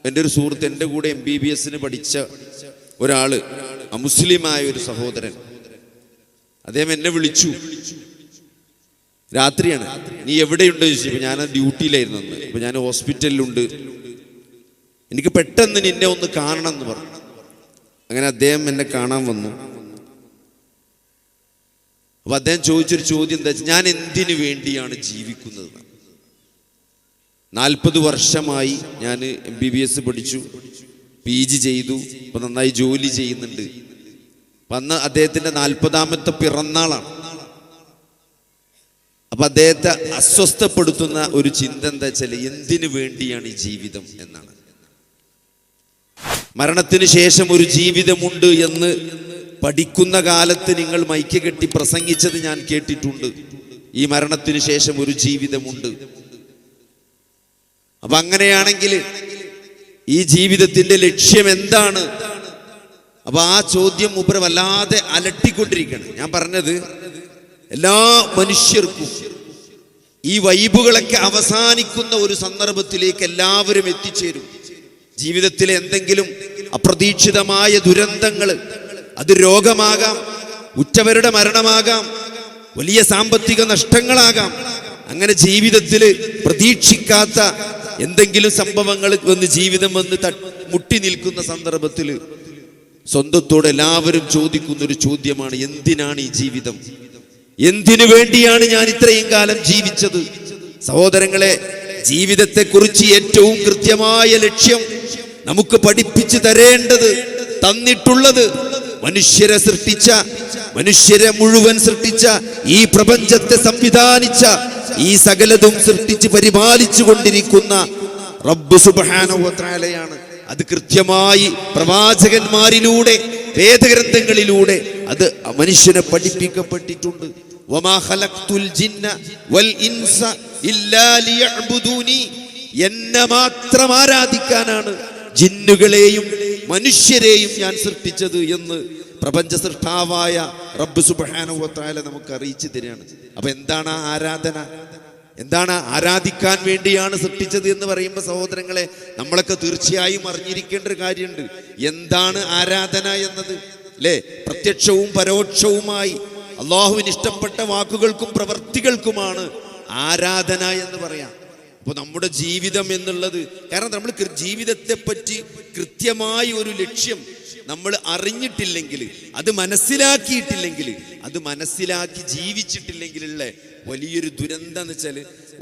എൻ്റെ ഒരു സുഹൃത്ത്, എൻ്റെ കൂടെ MBBS പഠിച്ച ഒരാള്, അമുസ്ലിമായ ഒരു സഹോദരൻ, അദ്ദേഹം എന്നെ വിളിച്ചു. രാത്രിയാണ്. നീ എവിടെയുണ്ട് ചോദിച്ചു. ഇപ്പം ഞാൻ ഡ്യൂട്ടിയിലായിരുന്നു അന്ന്. ഇപ്പം ഞാൻ ഹോസ്പിറ്റലിലുണ്ട്, എനിക്ക് പെട്ടെന്ന് നിന്നെ ഒന്ന് കാണണം എന്ന് പറഞ്ഞു. അങ്ങനെ അദ്ദേഹം എന്നെ കാണാൻ വന്നു. അപ്പൊ അദ്ദേഹം ചോദിച്ചൊരു ചോദ്യം എന്താ വെച്ചാൽ, ഞാൻ എന്തിനു വേണ്ടിയാണ് ജീവിക്കുന്നത്? 40 വർഷമായി ഞാൻ MBBS പഠിച്ചു, PG ചെയ്തു, ഇപ്പൊ നന്നായി ജോലി ചെയ്യുന്നുണ്ട്. അപ്പൊ അന്ന് അദ്ദേഹത്തിന്റെ 40ാമത്തെ പിറന്നാളാണ്. അപ്പൊ അദ്ദേഹത്തെ അസ്വസ്ഥപ്പെടുത്തുന്ന ഒരു ചിന്ത എന്താ വെച്ചാൽ, എന്തിനു വേണ്ടിയാണ് ഈ ജീവിതം എന്നാണ്. മരണത്തിന് ശേഷം ഒരു ജീവിതമുണ്ട് എന്ന് പഠിക്കുന്ന കാലത്ത് നിങ്ങൾ മൈക്ക് കെട്ടി പ്രസംഗിച്ചത് ഞാൻ കേട്ടിട്ടുണ്ട്. ഈ മരണത്തിന് ശേഷം ഒരു ജീവിതമുണ്ട്. അപ്പൊ അങ്ങനെയാണെങ്കിൽ ഈ ജീവിതത്തിന്റെ ലക്ഷ്യം എന്താണ്? അപ്പൊ ആ ചോദ്യം മൂപ്പര് വല്ലാതെ അലട്ടിക്കൊണ്ടിരിക്കുകയാണ്. ഞാൻ പറഞ്ഞത്, എല്ലാ മനുഷ്യർക്കും ഈ വൈബുകളൊക്കെ അവസാനിക്കുന്ന ഒരു സന്ദർഭത്തിലേക്ക് എല്ലാവരും എത്തിച്ചേരും. ജീവിതത്തിലെ എന്തെങ്കിലും അപ്രതീക്ഷിതമായ ദുരന്തങ്ങൾ, അത് രോഗമാകാം, ഉറ്റവരുടെ മരണമാകാം, വലിയ സാമ്പത്തിക നഷ്ടങ്ങളാകാം. അങ്ങനെ ജീവിതത്തിൽ പ്രതീക്ഷിക്കാത്ത എന്തെങ്കിലും സംഭവങ്ങൾ വന്ന് ജീവിതം വന്ന് മുട്ടി നിൽക്കുന്ന സന്ദർഭത്തിൽ സ്വന്തത്തോട് എല്ലാവരും ചോദിക്കുന്ന ഒരു ചോദ്യമാണ്, എന്തിനാണ് ഈ ജീവിതം? എന്തിനു വേണ്ടിയാണ് ഞാൻ ഇത്രയും കാലം ജീവിച്ചത്? സഹോദരങ്ങളെ, ജീവിതത്തെക്കുറിച്ച് ഏറ്റവും കൃത്യമായ ലക്ഷ്യം നമുക്ക് പഠിപ്പിച്ചു തരേണ്ടത്, തന്നിട്ടുള്ളത്, മനുഷ്യരെ സൃഷ്ടിച്ച, മനുഷ്യരെ മുഴുവൻ സൃഷ്ടിച്ച, ഈ പ്രപഞ്ചത്തെ സംവിധാനിച്ച, ഈ സകലതും സൃഷ്ടിച്ച് പരിപാലിച്ചു കൊണ്ടിരിക്കുന്ന റബ്ബ് സുബ്ഹാനഹു വ തആലയാണ്. അത് കൃത്യമായി പ്രവാചകന്മാരിലൂടെ, വേദഗ്രന്ഥങ്ങളിലൂടെ അത് മനുഷ്യനെ പഠിപ്പിക്കപ്പെട്ടിട്ടുണ്ട്. വമാ ഖലഖ്തുൽ ജിന്ന വൽ ഇൻസ ഇല്ലാ ലിയഅ്ബുദൂനി, എന്നെ മാത്രം ആരാധിക്കാനാണ് ജിന്നുകളെയും മനുഷ്യരെയും ഞാൻ സൃഷ്ടിച്ചത് എന്ന് പ്രപഞ്ച സൃഷ്ടാവായ റബ്ബ് സുബ്ഹാനഹു വ തആല നമുക്ക് അറിയിച്ചു തരികയാണ്. അപ്പൊ എന്താണ് ആരാധന? എന്താണ് ആരാധിക്കാൻ വേണ്ടിയാണ് സൃഷ്ടിച്ചത് എന്ന് പറയുമ്പോൾ സഹോദരങ്ങളെ, നമ്മളൊക്കെ തീർച്ചയായും അറിഞ്ഞിരിക്കേണ്ട ഒരു കാര്യമുണ്ട്. എന്താണ് ആരാധന എന്നത്? അല്ലേ? പ്രത്യക്ഷവും പരോക്ഷവുമായി അള്ളാഹുവിന് ഇഷ്ടപ്പെട്ട വാക്കുകൾക്കും പ്രവർത്തികൾക്കുമാണ് ആരാധന എന്ന് പറയാം. അപ്പോൾ നമ്മുടെ ജീവിതം എന്നുള്ളത്, കാരണം നമ്മൾ ജീവിതത്തെ പറ്റി കൃത്യമായ ഒരു ലക്ഷ്യം നമ്മൾ അറിഞ്ഞിട്ടില്ലെങ്കിൽ, അത് മനസ്സിലാക്കിയിട്ടില്ലെങ്കിൽ, അത് മനസ്സിലാക്കി ജീവിച്ചിട്ടില്ലെങ്കിലുള്ള വലിയൊരു ദുരന്തം എന്ന് വെച്ചാൽ,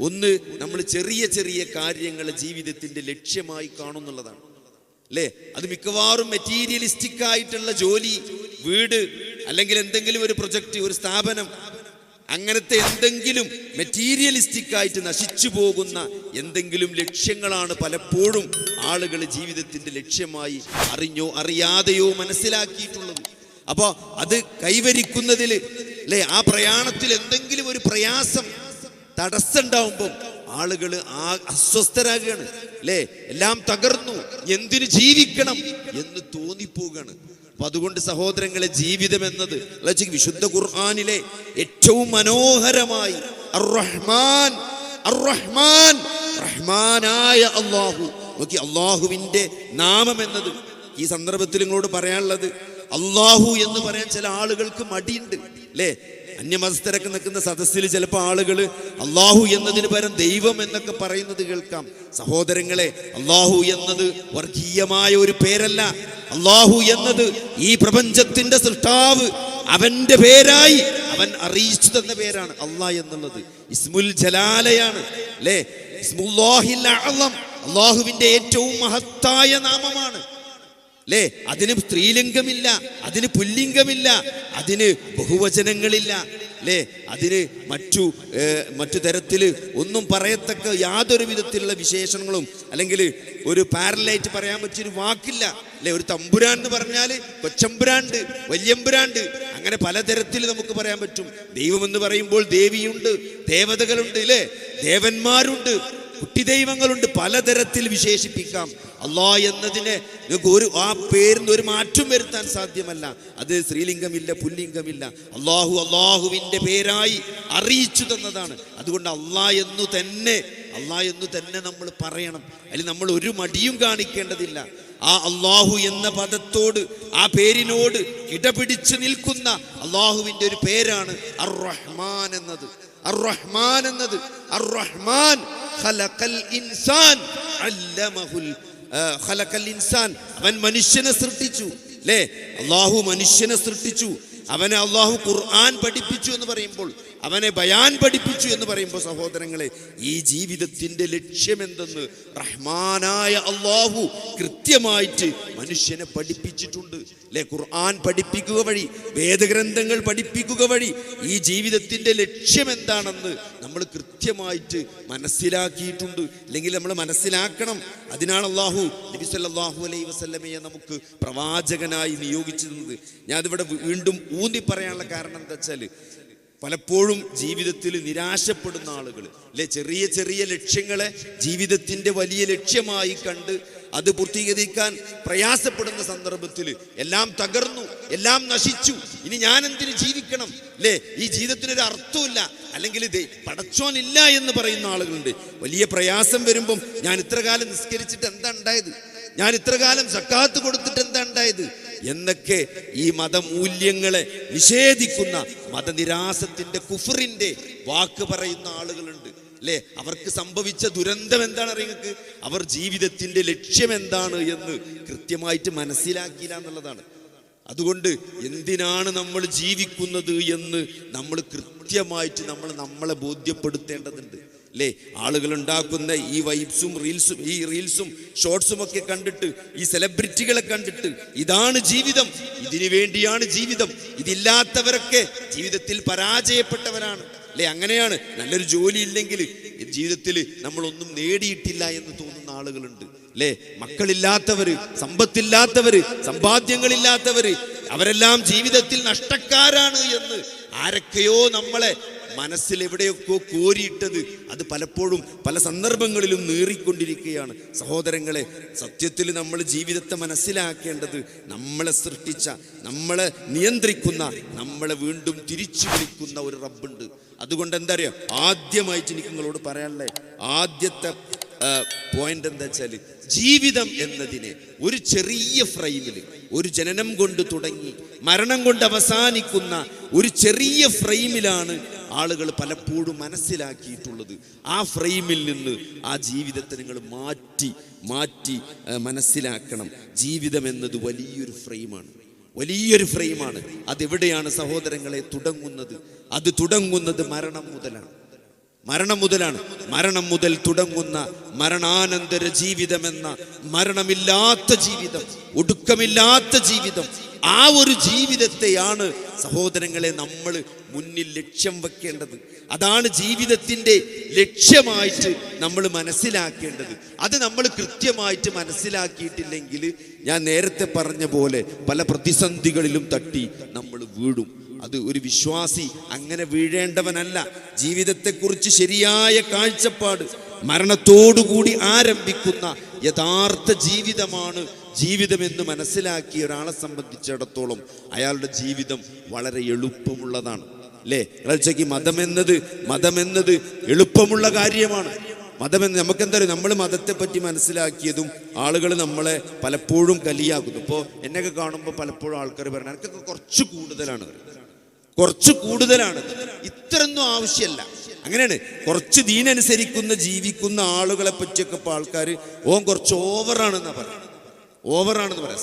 ഒന്ന്, നമ്മൾ ചെറിയ ചെറിയ കാര്യങ്ങൾ ജീവിതത്തിന്റെ ലക്ഷ്യമായി കാണുന്നുള്ളതാണ്. അല്ലേ? അത് മിക്കവാറും മെറ്റീരിയലിസ്റ്റിക് ആയിട്ടുള്ള ജോലി, വീട്, അല്ലെങ്കിൽ എന്തെങ്കിലും ഒരു പ്രൊജക്റ്റ്, ഒരു സ്ഥാപനം, അങ്ങനത്തെ എന്തെങ്കിലും മെറ്റീരിയലിസ്റ്റിക് ആയിട്ട് നശിച്ചു പോകുന്ന എന്തെങ്കിലും ലക്ഷ്യങ്ങളാണ് പലപ്പോഴും ആളുകൾ ജീവിതത്തിന്റെ ലക്ഷ്യമായി അറിഞ്ഞോ അറിയാതെയോ മനസ്സിലാക്കിയിട്ടുള്ളത്. അപ്പോൾ അത് കൈവരിക്കുന്നതിൽ, അല്ലെ, ആ പ്രയാണത്തിൽ എന്തെങ്കിലും ഒരു പ്രയാസം, തടസ്സം ഉണ്ടാവുമ്പോൾ ആളുകൾ അസ്വസ്ഥരാകുകയാണ്. അല്ലേ? എല്ലാം തകർന്നു, എന്തിനു ജീവിക്കണം എന്ന് തോന്നിപ്പോവുകയാണ്. അപ്പൊ അതുകൊണ്ട് സഹോദരങ്ങളെ, ജീവിതം എന്നത് വിശുദ്ധ ഖുർആനിലെ ഏറ്റവും മനോഹരമായി അർ-റഹ്മാൻ, അർ-റഹ്മാൻ, റഹ്മാനായ അല്ലാഹു. നോക്കി, അള്ളാഹുവിന്റെ നാമം എന്നത് ഈ സന്ദർഭത്തിൽ നിങ്ങളോട് പറയാനുള്ളത്, അള്ളാഹു എന്ന് പറയാൻ ചില ആളുകൾക്ക് മടിയുണ്ട്. അല്ലേ? അന്യമതസ്ഥരൊക്കെ നിൽക്കുന്ന സദസ്സിൽ ചിലപ്പോൾ ആളുകൾ അള്ളാഹു എന്നതിന് പകരം ദൈവം എന്നൊക്കെ പറയുന്നത് കേൾക്കാം. സഹോദരങ്ങളെ, അള്ളാഹു എന്നത് വർഗീയമായ ഒരു പേരല്ല. അള്ളാഹു എന്നത് ഈ പ്രപഞ്ചത്തിന്റെ സൃഷ്ടാവ്, അവന്റെ പേരായി അവൻ അറിയിച്ചു തന്ന പേരാണ് അള്ളാഹ് എന്നുള്ളത്. ഇസ്മുൽ ജലാലയാണ്. അല്ലേ? ഇസ്മുല്ലാഹിൽ അഅ്ളം, അള്ളാഹുവിന്റെ ഏറ്റവും മഹത്തായ നാമമാണ്. അല്ലേ? അതിന് സ്ത്രീലിംഗമില്ല, അതിന് പുല്ലിംഗമില്ല, അതിന് ബഹുവചനങ്ങളില്ല. അല്ലേ? അതിന് മറ്റു തരത്തിൽ ഒന്നും പറയത്തക്ക യാതൊരു വിധത്തിലുള്ള വിശേഷണങ്ങളും, അല്ലെങ്കിൽ ഒരു പാരലായിട്ട് പറയാൻ പറ്റിയൊരു വാക്കില്ല. അല്ലെ? ഒരു തമ്പുരാൻ എന്ന് പറഞ്ഞാൽ കൊച്ചമ്പുരാണ്ട്, വല്യമ്പുരാണ്ട്, അങ്ങനെ പലതരത്തിൽ നമുക്ക് പറയാൻ പറ്റും. ദൈവം എന്ന് പറയുമ്പോൾ ദേവിയുണ്ട്, ദേവതകളുണ്ട്, അല്ലേ? ദേവന്മാരുണ്ട്, കുട്ടിദൈവങ്ങളുണ്ട്, പലതരത്തിൽ വിശേഷിപ്പിക്കാം. അള്ളാഹ് എന്നതിനെ ആ പേരിന് ഒരു മാറ്റം വരുത്താൻ സാധ്യമല്ല. അത് സ്ത്രീലിംഗമില്ല, പുല്ലിംഗമില്ല. അള്ളാഹുവിന്റെ പേരായി അറിയിച്ചു തന്നതാണ്. അതുകൊണ്ട് അള്ളാഹ് എന്നു തന്നെ അള്ളാഹ് എന്ന് തന്നെ നമ്മൾ പറയണം. അതിൽ നമ്മൾ ഒരു മടിയും കാണിക്കേണ്ടതില്ല. ആ അള്ളാഹു എന്ന പദത്തോട്, ആ പേരിനോട് ഇടപിടിച്ച് നിൽക്കുന്ന അള്ളാഹുവിൻ്റെ ഒരു പേരാണ് അർ-റഹ്മാൻ എന്നത്. അർ-റഹ്മാൻ എന്നത് അർ-റഹ്മാൻ ഖലഖൽ ഇൻസാൻ അല്ലമഹുൽ ഖലഖൽ ഇൻസാൻ. അവൻ മനുഷ്യനെ സൃഷ്ടിച്ചു അല്ലേ? അള്ളാഹു മനുഷ്യനെ സൃഷ്ടിച്ചു. അവനെ അള്ളാഹു ഖുർആൻ പഠിപ്പിച്ചു എന്ന് പറയുമ്പോൾ, അവനെ ബയാൻ പഠിപ്പിച്ചു എന്ന് പറയുമ്പോൾ സഹോദരങ്ങളെ, ഈ ജീവിതത്തിൻ്റെ ലക്ഷ്യമെന്തെന്ന് റഹ്മാനായ അള്ളാഹു കൃത്യമായിട്ട് മനുഷ്യനെ പഠിപ്പിച്ചിട്ടുണ്ട് അല്ലേ? ഖുർആൻ പഠിപ്പിക്കുക വഴി, വേദഗ്രന്ഥങ്ങൾ പഠിപ്പിക്കുക വഴി ഈ ജീവിതത്തിൻ്റെ ലക്ഷ്യം എന്താണെന്ന് നമ്മൾ കൃത്യമായിട്ട് മനസ്സിലാക്കിയിട്ടുണ്ട്. അല്ലെങ്കിൽ നമ്മൾ മനസ്സിലാക്കണം. അതിനാണ് അള്ളാഹു നബി സല്ലല്ലാഹു അലൈഹി വസല്ലമയെ നമുക്ക് പ്രവാചകനായി നിയോഗിച്ചിരുന്നത്. ഞാനിവിടെ വീണ്ടും ഊന്നി പറയാനുള്ള കാരണം എന്താ വെച്ചാൽ, പലപ്പോഴും ജീവിതത്തിൽ നിരാശപ്പെടുന്ന ആളുകൾ അല്ലെ, ചെറിയ ചെറിയ ലക്ഷ്യങ്ങളെ ജീവിതത്തിൻ്റെ വലിയ ലക്ഷ്യമായി കണ്ട് അത് പൂർത്തീകരിക്കാൻ പ്രയാസപ്പെടുന്ന സന്ദർഭത്തിൽ എല്ലാം തകർന്നു, എല്ലാം നശിച്ചു, ഇനി ഞാൻ എന്തിന് ജീവിക്കണം അല്ലേ? ഈ ജീവിതത്തിനൊരു അർത്ഥമില്ല, അല്ലെങ്കിൽ പടച്ചോനില്ല എന്ന് പറയുന്ന ആളുകളുണ്ട്. വലിയ പ്രയാസം വരുമ്പം ഞാൻ ഇത്ര കാലം നിസ്കരിച്ചിട്ട് എന്താ ഉണ്ടായത്, ഞാൻ ഇത്ര കാലം സക്കാത്ത് കൊടുത്തിട്ട് എന്താ ഉണ്ടായത് എന്നൊക്കെ ഈ മതമൂല്യങ്ങളെ നിഷേധിക്കുന്ന, മതനിരാസത്തിന്റെ കുഫറിന്റെ വാക്ക് പറയുന്ന ആളുകളുണ്ട് അല്ലേ? അവർക്ക് സംഭവിച്ച ദുരന്തം എന്താണ് അറിയുന്നത്? അവർ ജീവിതത്തിന്റെ ലക്ഷ്യം എന്താണ് എന്ന് കൃത്യമായിട്ട് മനസ്സിലാക്കിയില്ല എന്നുള്ളതാണ്. അതുകൊണ്ട് എന്തിനാണ് നമ്മൾ ജീവിക്കുന്നത് എന്ന് നമ്മൾ കൃത്യമായിട്ട് നമ്മളെ ബോധ്യപ്പെടുത്തേണ്ടതുണ്ട് അല്ലേ? ആളുകൾ ഉണ്ടാക്കുന്ന ഈ വൈബ്സും റീൽസും ഷോർട്സും ഒക്കെ കണ്ടിട്ട്, ഈ സെലിബ്രിറ്റികളെ കണ്ടിട്ട് ഇതാണ് ജീവിതം, ഇതിനു വേണ്ടിയാണ് ജീവിതം, ഇതില്ലാത്തവരൊക്കെ ജീവിതത്തിൽ പരാജയപ്പെട്ടവരാണ് അല്ലേ? അങ്ങനെയാണ്. നല്ലൊരു ജോലി ഇല്ലെങ്കിൽ ജീവിതത്തിൽ നമ്മളൊന്നും നേടിയിട്ടില്ല എന്ന് തോന്നുന്ന ആളുകളുണ്ട് അല്ലേ? മക്കളില്ലാത്തവര്, സമ്പത്തില്ലാത്തവര്, സമ്പാദ്യങ്ങളില്ലാത്തവര്, അവരെല്ലാം ജീവിതത്തിൽ നഷ്ടക്കാരാണ് എന്ന് ആരൊക്കെയോ നമ്മളെ മനസ്സിൽ എവിടെയൊക്കെ കോരിയിട്ടത് അത് പലപ്പോഴും പല സന്ദർഭങ്ങളിലും നീറിക്കൊണ്ടിരിക്കുകയാണ്. സഹോദരങ്ങളെ, സത്യത്തിൽ നമ്മൾ ജീവിതത്തെ മനസ്സിലാക്കേണ്ടത് നമ്മളെ സൃഷ്ടിച്ച, നമ്മളെ നിയന്ത്രിക്കുന്ന, നമ്മളെ വീണ്ടും തിരിച്ചു വിളിക്കുന്ന ഒരു റബ്ബുണ്ട്. അതുകൊണ്ട് എന്താ അറിയാം, ആദ്യമായിട്ട് എനിക്ക് നിങ്ങളോട് പറയാനുള്ള ആദ്യത്തെ പോയിന്റ് എന്താ വെച്ചാൽ, ജീവിതം എന്നതിനെ ഒരു ചെറിയ ഫ്രെയിമിൽ, ഒരു ജനനം കൊണ്ട് തുടങ്ങി മരണം കൊണ്ട് അവസാനിക്കുന്ന ഒരു ചെറിയ ഫ്രെയിമിലാണ് ആളുകൾ പലപ്പോഴും മനസ്സിലാക്കിയിട്ടുള്ളത്. ആ ഫ്രെയിമിൽ നിന്ന് ആ ജീവിതത്തെ നിങ്ങൾ മാറ്റി മനസ്സിലാക്കണം. ജീവിതം എന്നത് വലിയൊരു ഫ്രെയിമാണ്. അതെവിടെയാണ് സഹോദരങ്ങളെ തുടങ്ങുന്നത്? അത് തുടങ്ങുന്നത് മരണം മുതലാണ്. മരണം മുതൽ തുടങ്ങുന്ന മരണാനന്തര ജീവിതമെന്ന മരണമില്ലാത്ത ജീവിതം, ഒടുക്കമില്ലാത്ത ജീവിതം, ആ ഒരു ജീവിതത്തെയാണ് സഹോദരങ്ങളെ നമ്മൾ മുന്നിൽ ലക്ഷ്യം വെക്കേണ്ടത്. അതാണ് ജീവിതത്തിൻ്റെ ലക്ഷ്യമായിട്ട് നമ്മൾ മനസ്സിലാക്കേണ്ടത്. അത് നമ്മൾ കൃത്യമായിട്ട് മനസ്സിലാക്കിയിട്ടില്ലെങ്കിൽ, ഞാൻ നേരത്തെ പറഞ്ഞ പോലെ പല പ്രതിസന്ധികളിലും തട്ടി നമ്മൾ വീഴും. അത് ഒരു വിശ്വാസി അങ്ങനെ വീഴേണ്ടവനല്ല. ജീവിതത്തെക്കുറിച്ച് ശരിയായ കാഴ്ചപ്പാട്, മരണത്തോടുകൂടി ആരംഭിക്കുന്ന യഥാർത്ഥ ജീവിതമാണ് ജീവിതമെന്ന് മനസ്സിലാക്കിയ ഒരാളെ സംബന്ധിച്ചിടത്തോളം അയാളുടെ ജീവിതം വളരെ എളുപ്പമുള്ളതാണ് അല്ലേ? ഒരാഴ്ചക്ക് മതമെന്നത് എളുപ്പമുള്ള കാര്യമാണ്. മതമെന്ന് നമുക്കെന്താ പറയുക, നമ്മൾ മതത്തെ പറ്റി മനസ്സിലാക്കിയതും ആളുകൾ നമ്മളെ പലപ്പോഴും കലിയാക്കുന്നു. ഇപ്പോൾ എന്നെയൊക്കെ കാണുമ്പോൾ പലപ്പോഴും ആൾക്കാർ പറയുന്നത് എനിക്കൊക്കെ കുറച്ച് കൂടുതലാണ്, ഇത്രയൊന്നും ആവശ്യമല്ല. അങ്ങനെയാണ്. കുറച്ച് ദീനനുസരിക്കുന്ന ജീവിക്കുന്ന ആളുകളെ പറ്റിയൊക്കെ ഇപ്പോൾ ആൾക്കാർ കുറച്ച് ഓവറാണെന്ന് പറയാം.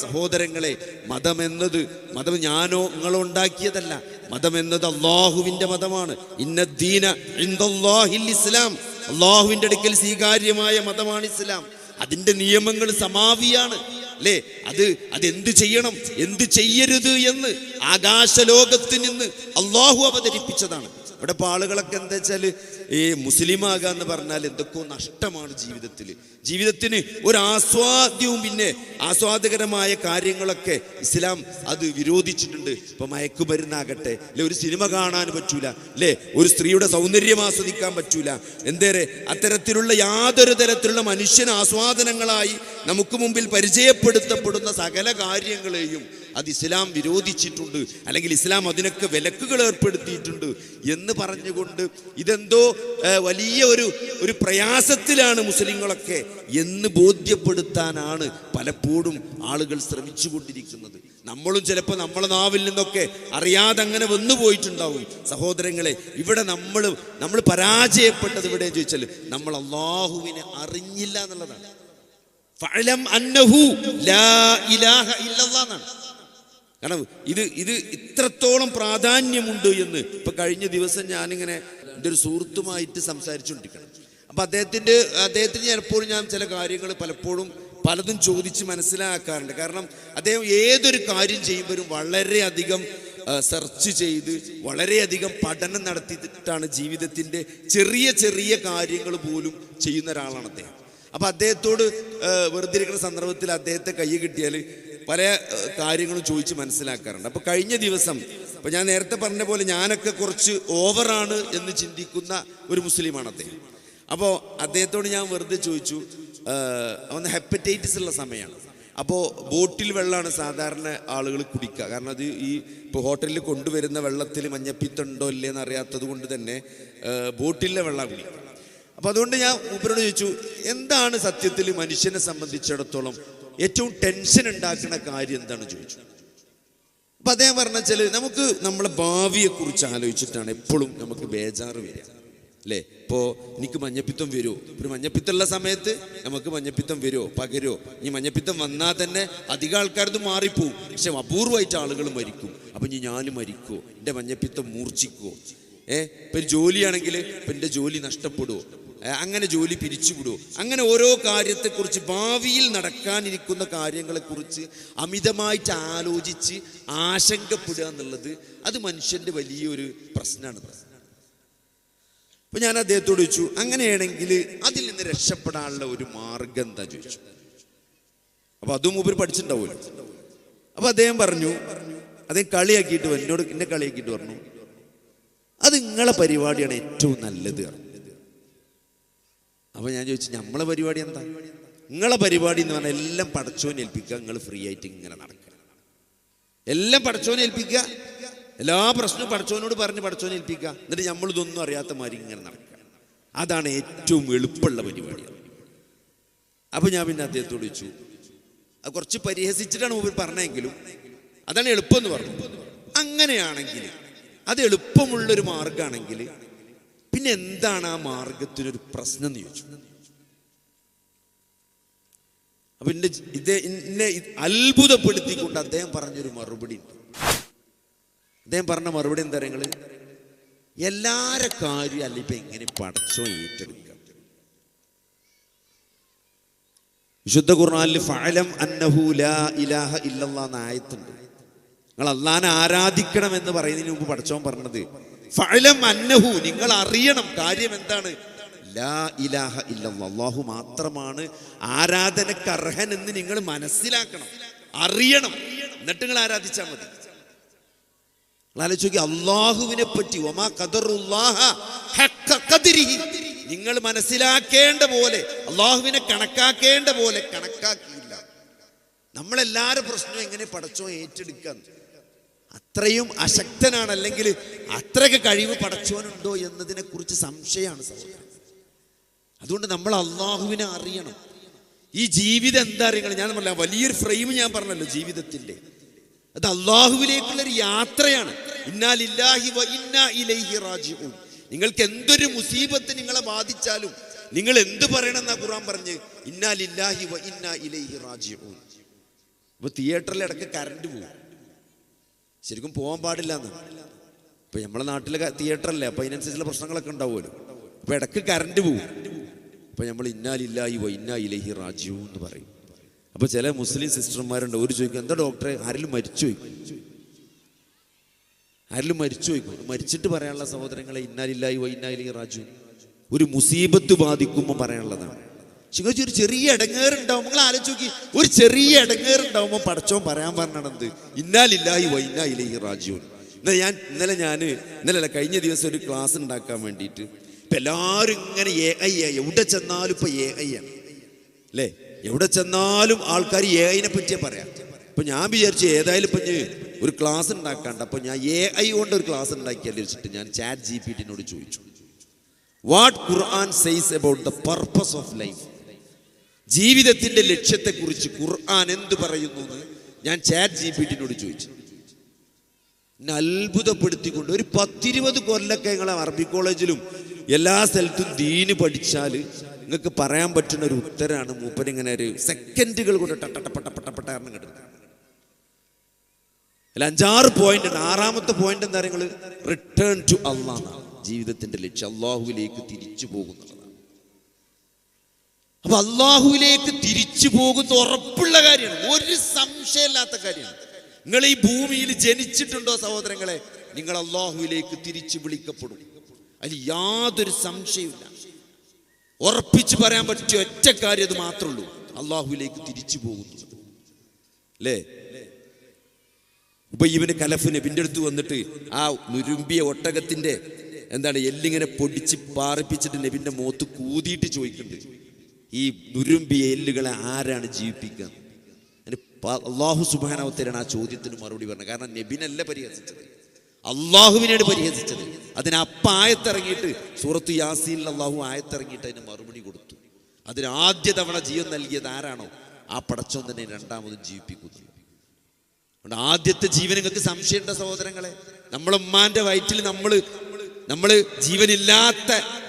സഹോദരങ്ങളെ, മതം ഞാനോ നിങ്ങളോ ഉണ്ടാക്കിയതല്ല. മതമെന്നത് അള്ളാഹുവിൻ്റെ മതമാണ്. ഇന്നദ്ദീന ഇൻദല്ലാഹിൽ ഇസ്ലാം. അള്ളാഹുവിൻ്റെ അടുക്കൽ സ്വീകാര്യമായ മതമാണ് ഇസ്ലാം. അതിൻ്റെ നിയമങ്ങൾ സമാവിയാണ് അല്ലേ? അതെന്ത് ചെയ്യണം, എന്ത് ചെയ്യരുത് എന്ന് ആകാശലോകത്ത് നിന്ന് അള്ളാഹു അവതരിപ്പിച്ചതാണ്. ഇവിടെ ഇപ്പോൾ ആളുകളൊക്കെ എന്താ വെച്ചാൽ, ഈ മുസ്ലിമാകാന്ന് പറഞ്ഞാൽ എന്തൊക്കെയോ നഷ്ടമാണ് ജീവിതത്തിന് ഒരു ആസ്വാദ്യവും പിന്നെ ആസ്വാദകരമായ കാര്യങ്ങളൊക്കെ ഇസ്ലാം അത് വിരോധിച്ചിട്ടുണ്ട്. ഇപ്പൊ മയക്കുമരുന്നാകട്ടെ, അല്ലെ ഒരു സിനിമ കാണാൻ പറ്റൂല, അല്ലെ ഒരു സ്ത്രീയുടെ സൗന്ദര്യം ആസ്വദിക്കാൻ പറ്റൂല. എന്തേറെ അത്തരത്തിലുള്ള യാതൊരു തരത്തിലുള്ള മനുഷ്യൻ ആസ്വാദനങ്ങളായി നമുക്ക് മുമ്പിൽ പരിചയപ്പെടുത്തപ്പെടുന്ന സകല കാര്യങ്ങളെയും അത് ഇസ്ലാം വിരോധിച്ചിട്ടുണ്ട്, അല്ലെങ്കിൽ ഇസ്ലാം അതിനൊക്കെ വിലക്കുകൾ ഏർപ്പെടുത്തിയിട്ടുണ്ട് എന്ന് പറഞ്ഞുകൊണ്ട് ഇതെന്തോ വലിയ ഒരു പ്രയാസത്തിലാണ് മുസ്ലിങ്ങളൊക്കെ എന്ന് ബോധ്യപ്പെടുത്താനാണ് പലപ്പോഴും ആളുകൾ ശ്രമിച്ചുകൊണ്ടിരിക്കുന്നത്. നമ്മളും ചിലപ്പോൾ നമ്മളെ നാവിൽ നിന്നൊക്കെ അറിയാതെ അങ്ങനെ വന്നു പോയിട്ടുണ്ടാവും. സഹോദരങ്ങളെ, ഇവിടെ നമ്മൾ പരാജയപ്പെട്ടത് ഇവിടെ ചോദിച്ചാൽ നമ്മൾ അല്ലാഹുവിനെ അറിഞ്ഞില്ല എന്നുള്ളതാണ്. ഫഅലം അന്നഹു ലാ ഇലാഹ ഇല്ലല്ലാഹ് എന്നാണ്. കാരണം ഇത് ഇത്രത്തോളം പ്രാധാന്യമുണ്ട് എന്ന് ഇപ്പൊ കഴിഞ്ഞ ദിവസം ഞാനിങ്ങനെ എൻ്റെ ഒരു സുഹൃത്തുമായിട്ട് സംസാരിച്ചുകൊണ്ടിരിക്കണം. അപ്പൊ അദ്ദേഹത്തിന് ചിലപ്പോഴും ഞാൻ ചില കാര്യങ്ങൾ പലതും ചോദിച്ച് മനസ്സിലാക്കാറുണ്ട്. കാരണം അദ്ദേഹം ഏതൊരു കാര്യം ചെയ്യുമ്പോഴും വളരെയധികം സെർച്ച് ചെയ്ത് വളരെയധികം പഠനം നടത്തിയിട്ടാണ് ജീവിതത്തിൻ്റെ ചെറിയ ചെറിയ കാര്യങ്ങൾ പോലും ചെയ്യുന്ന ഒരാളാണ് അദ്ദേഹം. അപ്പൊ അദ്ദേഹത്തോട് വെറുതെ ഇരിക്കുന്ന സന്ദർഭത്തിൽ അദ്ദേഹത്തെ കൈ കിട്ടിയാൽ പല കാര്യങ്ങളും ചോദിച്ച് മനസ്സിലാക്കാറുണ്ട്. അപ്പോൾ കഴിഞ്ഞ ദിവസം ഇപ്പം ഞാൻ നേരത്തെ പറഞ്ഞ പോലെ ഞാനൊക്കെ കുറച്ച് ഓവറാണ് എന്ന് ചിന്തിക്കുന്ന ഒരു മുസ്ലിമാണ് അദ്ദേഹം. അപ്പോൾ അദ്ദേഹത്തോട് ഞാൻ വെറുതെ ചോദിച്ചു, അവന് ഹെപ്പറ്റൈറ്റിസ് ഉള്ള സമയമാണ്. അപ്പോൾ ബോട്ടിൽ വെള്ളമാണ് സാധാരണ ആളുകൾ കുടിക്കുക. കാരണം അത് ഇപ്പോൾ ഹോട്ടലിൽ കൊണ്ടുവരുന്ന വെള്ളത്തിൽ മഞ്ഞപ്പിത്തുണ്ടോ ഇല്ലേന്ന് അറിയാത്തത് കൊണ്ട് തന്നെ ബോട്ടിലെ വെള്ളം കുടിക്കുക. അപ്പോൾ അതുകൊണ്ട് ഞാൻ മൂപ്പരോട് ചോദിച്ചു, എന്താണ് സത്യത്തിൽ മനുഷ്യനെ സംബന്ധിച്ചിടത്തോളം ഏറ്റവും ടെൻഷൻ ഉണ്ടാക്കുന്ന കാര്യം എന്താണെന്ന് ചോദിച്ചു. അപ്പം അദ്ദേഹം പറഞ്ഞാൽ നമുക്ക് നമ്മളെ ഭാവിയെക്കുറിച്ച് ആലോചിച്ചിട്ടാണ് എപ്പോഴും നമുക്ക് ബേജാറ് വരിക, അല്ലേ? ഇപ്പോൾ എനിക്ക് മഞ്ഞപ്പിത്തം വരുമോ? ഒരു മഞ്ഞപ്പിത്തമുള്ള സമയത്ത് നമുക്ക് മഞ്ഞപ്പിത്തം വരുമോ, പകരോ? ഇനി മഞ്ഞപ്പിത്തം വന്നാൽ തന്നെ അധികം ആൾക്കാരത് മാറിപ്പോവും, പക്ഷെ അപൂർവമായിട്ട് ആളുകൾ മരിക്കും. അപ്പം ഇനി ഞാനും മരിക്കുമോ? എൻ്റെ മഞ്ഞപ്പിത്തം മൂർച്ഛിക്കുമോ? ഇപ്പം ഒരു ജോലിയാണെങ്കിൽ ഇപ്പം എൻ്റെ ജോലി നഷ്ടപ്പെടുമോ? അങ്ങനെ ജോലി പിരിച്ചുവിടുമോ? അങ്ങനെ ഓരോ കാര്യത്തെക്കുറിച്ച്, ഭാവിയിൽ നടക്കാനിരിക്കുന്ന കാര്യങ്ങളെക്കുറിച്ച് അമിതമായിട്ട് ആലോചിച്ച് ആശങ്കപ്പെടുക എന്നുള്ളത് അത് മനുഷ്യൻ്റെ വലിയൊരു പ്രശ്നമാണ്. അപ്പൊ ഞാൻ അദ്ദേഹത്തോട് ചോദിച്ചു, അങ്ങനെയാണെങ്കിൽ അതിൽ നിന്ന് രക്ഷപ്പെടാനുള്ള ഒരു മാർഗം എന്താ ചോദിച്ചു. അപ്പൊ അതും മൂപ്പര് പഠിച്ചിട്ടുണ്ടാവുമല്ലോ. അപ്പൊ അദ്ദേഹം പറഞ്ഞു, അദ്ദേഹം കളിയാക്കിയിട്ട് എന്നെ കളിയാക്കിയിട്ട് പറഞ്ഞു, അത് നിങ്ങളെ പരിപാടിയാണ് ഏറ്റവും നല്ലത്. അപ്പൊ ഞാൻ ചോദിച്ചു, നമ്മളെ പരിപാടി എന്താ? നിങ്ങളെ പരിപാടി എന്ന് പറഞ്ഞാൽ എല്ലാം പടച്ചോനെ ഏൽപ്പിക്കുക, നിങ്ങൾ ഫ്രീ ആയിട്ട് ഇങ്ങനെ നടക്കുക, എല്ലാം പടച്ചോനെ ഏൽപ്പിക്കുക, എല്ലാ പ്രശ്നവും പടച്ചോനോട് പറഞ്ഞ് പടച്ചോനെ ഏൽപ്പിക്കുക, എന്നിട്ട് നമ്മളിതൊന്നും അറിയാത്ത മാതിരി ഇങ്ങനെ നടക്കുക. അതാണ് ഏറ്റവും എളുപ്പമുള്ള പരിപാടി. അപ്പൊ ഞാൻ പിന്നെ അദ്ദേഹത്തോട് ചോദിച്ചു, അത് കുറച്ച് പരിഹസിച്ചിട്ടാണ് മുമ്പിൽ പറഞ്ഞെങ്കിലും അതാണ് എളുപ്പം എന്ന് പറഞ്ഞു. അങ്ങനെയാണെങ്കിൽ, അത് എളുപ്പമുള്ളൊരു മാർഗമാണെങ്കിൽ പിന്നെ എന്താണ് ആ പ്രശ്നം എന്ന് ചോദിച്ചു. അപ്പൊ എന്നെ അത്ഭുതപ്പെടുത്തിക്കൊണ്ട് അദ്ദേഹം പറഞ്ഞൊരു മറുപടി ഉണ്ട്. അദ്ദേഹം പറഞ്ഞ മറുപടി എന്താ പറയുക, എല്ലാരെ കാര്യം അല്ല ഇപ്പൊ എങ്ങനെ പടച്ചോ ഏറ്റെടുക്കുക. വിശുദ്ധ ഖുർആനിൽ ഫഅലം അന്നഹു ലാ ഇലാഹ ഇല്ലല്ലാഹ് എന്ന ആയത്തുണ്ട്. നിങ്ങൾ അല്ലാഹനെ ആരാധിക്കണം എന്ന് പറയുന്നതിന് മുമ്പ് പടച്ചോൻ പറഞ്ഞത് ഫഅലം അന്നഹു, നിങ്ങൾ അറിയണം. കാര്യം എന്താണ്? ലാ ഇലാഹ ഇല്ലല്ലാഹ്, അല്ലാഹു മാത്രമാണ് ആരാധനക്ക് അർഹൻ എന്ന് നിങ്ങൾ മനസ്സിലാക്കണം, അറിയണം. എന്നിട്ട് നിങ്ങൾ ആരാധിച്ചാൽ മതി. ആലോചിച്ച് നോക്കി, അള്ളാഹുവിനെ പറ്റി വമാ ഖദറുല്ലാഹ ഹഖ്ഖ ഖദ്രിഹി, നിങ്ങൾ മനസ്സിലാക്കേണ്ട പോലെ, അള്ളാഹുവിനെ കണക്കാക്കേണ്ട പോലെ കണക്കാക്കിയില്ല. നമ്മളെല്ലാവരും പ്രശ്നവും എങ്ങനെ പടച്ചോ ഏറ്റെടുക്കാൻ, അത്രയും അശക്തനാണ്, അല്ലെങ്കിൽ അത്രയൊക്കെ കഴിവ് പടച്ചോനുണ്ടോ എന്നതിനെ കുറിച്ച് സംശയമാണ് സഹോദരൻ. അതുകൊണ്ട് നമ്മൾ അള്ളാഹുവിനെ അറിയണം. ഈ ജീവിതം എന്താ അറിയണം? ഞാൻ പറഞ്ഞ വലിയൊരു ഫ്രെയിം ഞാൻ പറഞ്ഞല്ലോ ജീവിതത്തിന്റെ, അത് അള്ളാഹുവിലേക്കുള്ളൊരു യാത്രയാണ്. ഇന്നാ ലില്ലാഹി വ ഇന്നാ ഇലൈഹി റാജിഊൻ. നിങ്ങൾക്ക് എന്തൊരു മുസീബത്ത് നിങ്ങളെ ബാധിച്ചാലും നിങ്ങൾ എന്ത് പറയണം എന്നാ ഖുർആൻ പറഞ്ഞ്, ഇന്നാ ലില്ലാഹി വ ഇന്നാ ഇലൈഹി റാജിഊൻ. ഇപ്പൊ തിയേറ്ററിൽ ഇടയ്ക്ക് കറണ്ട് പോകും, ശരിക്കും പോകാൻ പാടില്ല എന്ന്. ഇപ്പൊ നമ്മളെ നാട്ടിലെ തിയേറ്ററല്ലേ, അപ്പൊ അതിനനുസരിച്ചുള്ള പ്രശ്നങ്ങളൊക്കെ ഉണ്ടാവുമല്ലോ. അപ്പൊ ഇടയ്ക്ക് കറണ്ട് പോകും, അപ്പൊ നമ്മൾ ഇന്നാ ലില്ലാഹി വ ഇന്നാ ഇലൈഹി റാജിഊൻ എന്ന് പറയും. അപ്പൊ ചില മുസ്ലിം സിസ്റ്റർമാരുണ്ട്, ഒരു ചോദിക്കും, എന്താ ഡോക്ടറെ ആരെങ്കിലും മരിച്ചു പോയിക്കും, ആരെങ്കിലും മരിച്ചു പോയിക്കും. മരിച്ചിട്ട് പറയാനുള്ള സഹോദരങ്ങളെ ഇന്നാ ലില്ലാഹി വ ഇന്നാ ഇലൈഹി റാജിഊൻ ഒരു മുസീബത്ത് ബാധിക്കുമ്പോൾ പറയാനുള്ളതാണ്. ചിങ്ങച്ചി ഒരു ചെറിയ ഇടങ്ങേറുണ്ടാവും. നിങ്ങൾ ആലോചിച്ച് നോക്കി, ഒരു ചെറിയ ഇടങ്ങേറുണ്ടാവുമ്പോൾ പടച്ചോൻ പറയാൻ പറഞ്ഞത് ഇന്നാ ലില്ലാഹി വ ഇന്നാ ഇലൈഹി റാജിഊൻ. ഇന്നലെ കഴിഞ്ഞ ദിവസം ഒരു ക്ലാസ് ഉണ്ടാക്കാൻ വേണ്ടിയിട്ട് ഇപ്പം എല്ലാവരും ഇങ്ങനെ AI എവിടെ ചെന്നാലും ഇപ്പം AI ആണ് അല്ലേ? എവിടെ ചെന്നാലും ആൾക്കാർ AI പറ്റിയേ പറയാം. അപ്പം ഞാൻ വിചാരിച്ചു ഏതായാലും ഇപ്പം ഒരു ക്ലാസ് ഉണ്ടാക്കാണ്ട്, അപ്പം ഞാൻ AI കൊണ്ട് ഒരു ക്ലാസ് ഉണ്ടാക്കിയാൽ വെച്ചിട്ട് ഞാൻ ChatGPT-നോട് ചോദിച്ചു, what Quran says about the purpose of life, ജീവിതത്തിന്റെ ലക്ഷ്യത്തെക്കുറിച്ച് ഖുർആൻ എന്ത് പറയുന്നു എന്ന് ഞാൻ ChatGPT-നോട് ചോദിച്ചു. എന്നെ അത്ഭുതപ്പെടുത്തിക്കൊണ്ട് ഒരു 10-20 കൊല്ലൊക്കെ നിങ്ങളെ അറബി കോളേജിലും എല്ലാ സ്ഥലത്തും ദീന് പഠിച്ചാൽ നിങ്ങൾക്ക് പറയാൻ പറ്റുന്ന ഒരു ഉത്തരമാണ് മൂപ്പരിങ്ങനെ ഒരു സെക്കൻഡുകൾ കൊണ്ട് ടട്ടപ്പെട്ട കിട്ടുന്നത്. അല്ല 5-6 പോയിന്റ് ഉണ്ട്. 6ാമത്തെ പോയിന്റ് എന്താ നിങ്ങൾ റിട്ടേൺ ടു അല്ലാഹ്. ജീവിതത്തിന്റെ ലക്ഷ്യം അള്ളാഹുവിലേക്ക് തിരിച്ചു പോകുന്നതാണ്. അപ്പൊ അള്ളാഹുവിലേക്ക് തിരിച്ചു പോകുന്ന ഉറപ്പുള്ള കാര്യമാണ്, ഒരു സംശയമില്ലാത്ത കാര്യമാണ്. നിങ്ങൾ ഈ ഭൂമിയിൽ ജനിച്ചിട്ടുണ്ടോ സഹോദരങ്ങളെ, നിങ്ങൾ അള്ളാഹുവിലേക്ക് തിരിച്ചു വിളിക്കപ്പെടും. അതിൽ യാതൊരു സംശയമില്ല. ഉറപ്പിച്ചു പറയാൻ പറ്റിയ ഒറ്റ കാര്യം അത് മാത്രമേ ഉള്ളൂ, അള്ളാഹുവിലേക്ക് തിരിച്ചു പോകുന്നത് അല്ലേ? ഉബയ്യിബ്നു ഖലഫ് നബിന്റെ അടുത്ത് വന്നിട്ട് ആ നുരുമ്പിയ ഒട്ടകത്തിന്റെ എല്ലിങ്ങനെ പൊടിച്ച് പാറിപ്പിച്ചിട്ട് നബിന്റെ മുഖത്ത് കൂതിയിട്ട് ചോദിക്കുന്നുണ്ട്, ഈ നുരുമ്പിയ എല്ലുകളെ ആരാണ് ജീവിപ്പിക്കുക? അള്ളാഹു സുബ്ഹാനഹു വ തആല ആ ചോദ്യത്തിന് മറുപടി പറഞ്ഞു. കാരണം നബിനല്ല പരിഹസിച്ചത്, അള്ളാഹുവിനെയാണ് പരിഹസിച്ചത്. ആയത്തിറങ്ങിയിട്ട് സൂറത്ത് യാസീനിൽ അള്ളാഹു ആയത്തിറങ്ങിയിട്ട് അതിന് മറുപടി കൊടുത്തു. അതിന് ആദ്യ തവണ ജീവൻ നൽകിയത് ആരാണോ ആ പടച്ചോൻ തന്നെ രണ്ടാമതും ജീവിപ്പിക്കുന്നത്. അതുകൊണ്ട് ആദ്യത്തെ ജീവൻ നിങ്ങൾക്ക് സംശയമുണ്ട സഹോദരങ്ങളെ? നമ്മളെ ഉമ്മാന്റെ വയറ്റിൽ നമ്മള്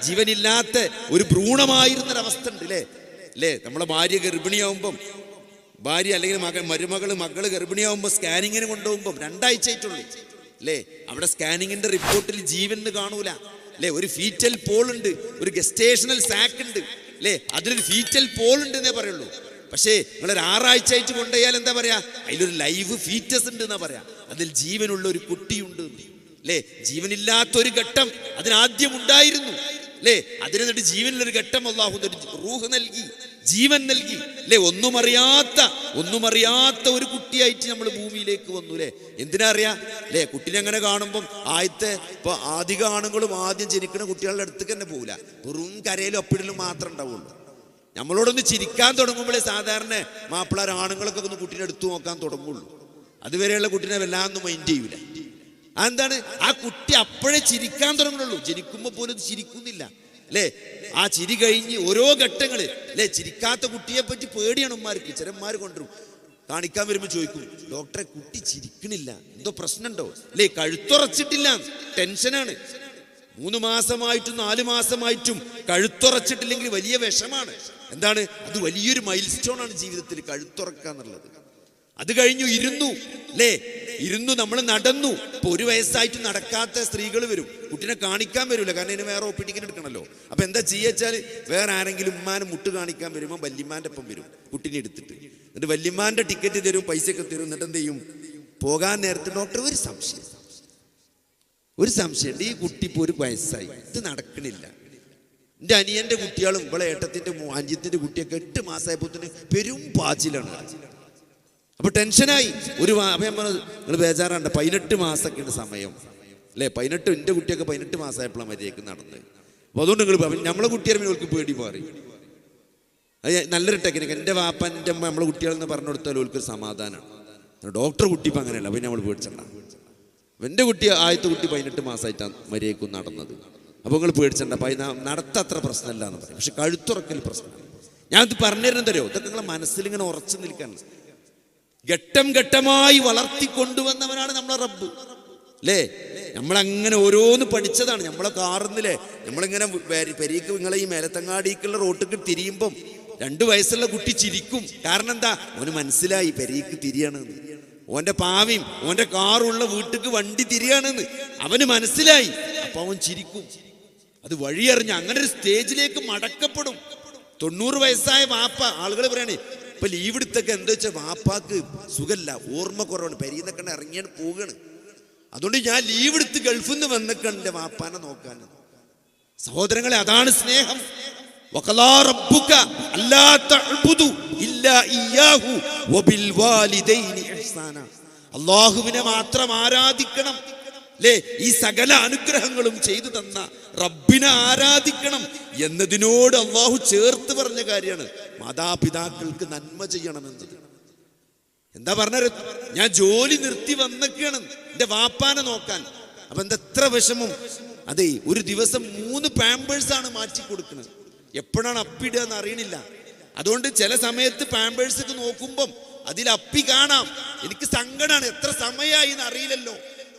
ജീവനില്ലാത്ത ഒരു ഭ്രൂണമായിരുന്നൊരവസ്ഥ ഉണ്ട് അല്ലേ? നമ്മളെ ഭാര്യ ഗർഭിണിയാവുമ്പം, ഭാര്യ അല്ലെങ്കിൽ മകള് ഗർഭിണിയാവുമ്പോൾ സ്കാനിങ്ങിന് കൊണ്ടുപോകുമ്പം 2 ആഴ്ച ആയിട്ടുള്ളൂ അല്ലേ? അവിടെ സ്കാനിങ്ങിന്റെ റിപ്പോർട്ടിൽ ജീവൻ കാണൂല അല്ലേ? ഒരു ഫീറ്റൽ പോൾ ഉണ്ട്, ഒരു ഗസ്റ്റേഷണൽ സാക്ക് ഉണ്ട് അല്ലേ? അതിലൊരു ഫീറ്റൽ പോൾ ഉണ്ട് എന്നേ പറയുള്ളൂ. പക്ഷേ നിങ്ങളൊരു 6 ആഴ്ച ആയിട്ട് കൊണ്ടുപോയാൽ എന്താ പറയാ, അതിലൊരു ലൈവ് ഫീറ്റസ് ഉണ്ട് എന്നാ പറയാ. അതിൽ ജീവനുള്ള ഒരു കുട്ടിയുണ്ട് അല്ലേ? ജീവനില്ലാത്തൊരു ഘട്ടം അതിനാദ്യം ഉണ്ടായിരുന്നു അല്ലേ? അതിനെന്നിട്ട് ജീവനുള്ളൊരു ഘട്ടം അല്ലാഹു റൂഹ് നൽകി, ജീവൻ നൽകി അല്ലേ? ഒന്നും അറിയാത്ത ഒരു കുട്ടിയായിട്ട് നമ്മൾ ഭൂമിയിലേക്ക് വന്നു അല്ലേ? എന്തിനാ അറിയാ അല്ലേ? കുട്ടിനെ അങ്ങനെ കാണുമ്പം ഇപ്പൊ അധിക ആണുങ്ങളും ആദ്യം ജനിക്കുന്ന കുട്ടികളുടെ അടുത്തേക്ക് തന്നെ പോകില്ല, വെറും കരയിലും അപ്പിടലും മാത്രം ഉണ്ടാവുള്ളൂ. നമ്മളോടൊന്ന് ചിരിക്കാൻ തുടങ്ങുമ്പോഴേ സാധാരണ മാപ്പിളാർ ആണുങ്ങളൊക്കെ ഒന്ന് കുട്ടീനെ എടുത്തു നോക്കാൻ തുടങ്ങുള്ളൂ. അതുവരെയുള്ള കുട്ടീനെ വല്ലാതൊന്നും മൈൻഡ് ചെയ്യൂല. അതെന്താണ്? ആ കുട്ടി അപ്പോഴേ ചിരിക്കാൻ തുടങ്ങുള്ളൂ. ജനിക്കുമ്പോൾ പോലും ചിരിക്കുന്നില്ല അല്ലേ? ആ ചിരി കഴിഞ്ഞ് ഓരോ ഘട്ടങ്ങള് അല്ലേ? ചിരിക്കാത്ത കുട്ടിയെ പറ്റി പേടിയാണ് ഉമ്മാർക്ക്. ചിലന്മാർ കൊണ്ടുവരും, കാണിക്കാൻ വരുമ്പോൾ ചോദിക്കും, ഡോക്ടറെ കുട്ടി ചിരിക്കണില്ല, എന്തോ പ്രശ്നമുണ്ടോ അല്ലേ? കഴുത്തുറച്ചിട്ടില്ല, ടെൻഷനാണ്. 3 മാസമായിട്ടും 4 മാസമായിട്ടും കഴുത്തുറച്ചിട്ടില്ലെങ്കിൽ വലിയ വിഷമാണ്. എന്താണ് അത്? വലിയൊരു മൈൽ സ്റ്റോൺ ആണ് ജീവിതത്തിൽ കഴുത്തുറക്കുക എന്നുള്ളത്. അത് കഴിഞ്ഞു ഇരുന്നു നമ്മൾ നടന്നു. ഇപ്പൊ 1 വയസ്സായിട്ട് നടക്കാത്ത സ്ത്രീകൾ വരും, കുട്ടിനെ കാണിക്കാൻ വരില്ല, കാരണം ഇതിന് വേറെ ഒപ്പിടിക്കാൻ എടുക്കണല്ലോ. അപ്പൊ എന്താ ചെയ്യാച്ചാൽ വേറെ ആരെങ്കിലും ഉമ്മാനെ മുട്ട് കാണിക്കാൻ വരുമ്പോൾ വല്യമ്മാന്റെ ഒപ്പം വരും കുട്ടിനെ എടുത്തിട്ട്. എന്നിട്ട് വല്യമ്മാന്റെ ടിക്കറ്റ് തരും, പൈസയൊക്കെ തരും. എന്നിട്ട് എന്ത് ചെയ്യും? പോകാൻ നേരത്തെ ഡോക്ടർ ഒരു സംശയമുണ്ട്, ഈ കുട്ടി ഇപ്പോൾ 1 വയസ്സായി, ഇത് നടക്കണില്ല. എൻ്റെ അനിയന്റെ കുട്ടികളും ഇവിടെ ഏട്ടത്തിന്റെ അഞ്ചത്തിന്റെ കുട്ടിയൊക്കെ 8 മാസമായപ്പോത്തിന് പെരും പാച്ചിലാണ്. അപ്പൊ ടെൻഷനായി. നിങ്ങൾ ബേജാറാണ്ട്, 18 മാസമൊക്കെയാണ് സമയം അല്ലേ? 18 എൻ്റെ കുട്ടിയൊക്കെ 18 മാസമായപ്പോഴാണ് മര്യാദയ്ക്ക് നടന്നത്. അപ്പൊ അതുകൊണ്ട് നിങ്ങൾ നമ്മളെ കുട്ടികളെ ഓൾക്ക് പേടി മാറി. നല്ലൊരു ടെക്നിക്ക്. എൻ്റെ വാപ്പ എൻ്റെ അമ്മ നമ്മളെ കുട്ടികളെന്ന് പറഞ്ഞു കൊടുത്താൽ ഓൾക്കൊരു സമാധാനമാണ്. ഡോക്ടർ കുട്ടിപ്പം അങ്ങനെയല്ല, പിന്നെ നമ്മൾ പേടിച്ചണ്ട. എൻ്റെ കുട്ടി ആദ്യത്തെ കുട്ടി 18 മാസമായിട്ടാണ് മര്യാദയ്ക്ക് നടന്നത്. അപ്പോൾ നിങ്ങൾ പേടിച്ചണ്ട, നടത്തത്ര പ്രശ്നമല്ല എന്ന് പറയും. പക്ഷെ കഴുത്തുറക്കൽ പ്രശ്നമാണ്. ഞാനിത് പറഞ്ഞുതരുന്നത് തരുമോ? ഇതൊക്കെ നിങ്ങളെ മനസ്സിലിങ്ങനെ ഉറച്ചു നിൽക്കാൻ ഘട്ടം ഘട്ടമായി വളർത്തിക്കൊണ്ടുവന്നവനാണ് നമ്മളെ റബ്ബ് അല്ലേ? നമ്മളങ്ങനെ ഓരോന്ന് പഠിച്ചതാണ്. നമ്മളെ കാറുന്നില്ലേ, നമ്മളിങ്ങനെ പെരീക്ക് നിങ്ങളെ ഈ മേലത്തങ്ങാടിക്കുള്ള റോട്ടിക്ക് തിരിയുമ്പം 2 വയസ്സുള്ള കുട്ടി ചിരിക്കും. കാരണം എന്താ? അവന് മനസ്സിലായി പെരീക്ക് തിരിയാണെന്ന്. ഓന്റെ പാവിയും ഓന്റെ കാറുള്ള വീട്ടിക്ക് വണ്ടി തിരിയാണെന്ന് അവന് മനസ്സിലായി. അപ്പൊ അവൻ ചിരിക്കും. അത് വഴിയറിഞ്ഞ് അങ്ങനെ ഒരു സ്റ്റേജിലേക്ക് മടക്കപ്പെടും. 90 വയസ്സായ വാപ്പ, ആളുകൾ പറയണേ ഇപ്പൊ ലീവ് എടുത്തൊക്കെ എന്താ വെച്ചാൽ വാപ്പാക്ക് സുഖല്ല, ഓർമ്മ കുറവാണ്, പെരീന്നൊക്കെ ഇറങ്ങിയാണ് പോവുകയാണ്. അതുകൊണ്ട് ഞാൻ ലീവ് എടുത്ത് ഗൾഫിൽ നിന്ന് വന്നൊക്കെ എൻ്റെ വാപ്പാനെ നോക്കാൻ. സഹോദരങ്ങളെ, അതാണ് സ്നേഹം. വഖലാ റബ്ബുക അല്ലാ തഅ്ബുദു ഇല്ലാ ഇയ്യാഹു വബിൽ വാലിദൈനി ഇഹ്സാന. അല്ലാഹുവിനെ മാത്രം ആരാധിക്കണം, അല്ലേ? ഈ സകല അനുഗ്രഹങ്ങളും ചെയ്തു തന്ന റബ്ബിനെ ആരാധിക്കണം എന്നതിനോട് അള്ളാഹു ചേർത്ത് പറഞ്ഞ കാര്യമാണ് മാതാപിതാക്കൾക്ക് നന്മ ചെയ്യണമെന്നത്. എന്താ പറഞ്ഞത്? ഞാൻ ജോലി നിർത്തി വന്നൊക്കെയാണ് എൻ്റെ വാപ്പാനെ നോക്കാൻ. അപ്പൊ എന്താ എത്ര വിഷമം? അതെ, ഒരു ദിവസം 3 പാമ്പേഴ്സാണ് മാറ്റി കൊടുക്കുന്നത്. എപ്പോഴാണ് അപ്പിടുക എന്ന് അറിയണില്ല. അതുകൊണ്ട് ചില സമയത്ത് പാമ്പേഴ്സ് നോക്കുമ്പം അതിൽ അപ്പി കാണാം. എനിക്ക് സങ്കടമാണ്, എത്ര സമയമായി എന്ന് അറിയില്ലല്ലോ,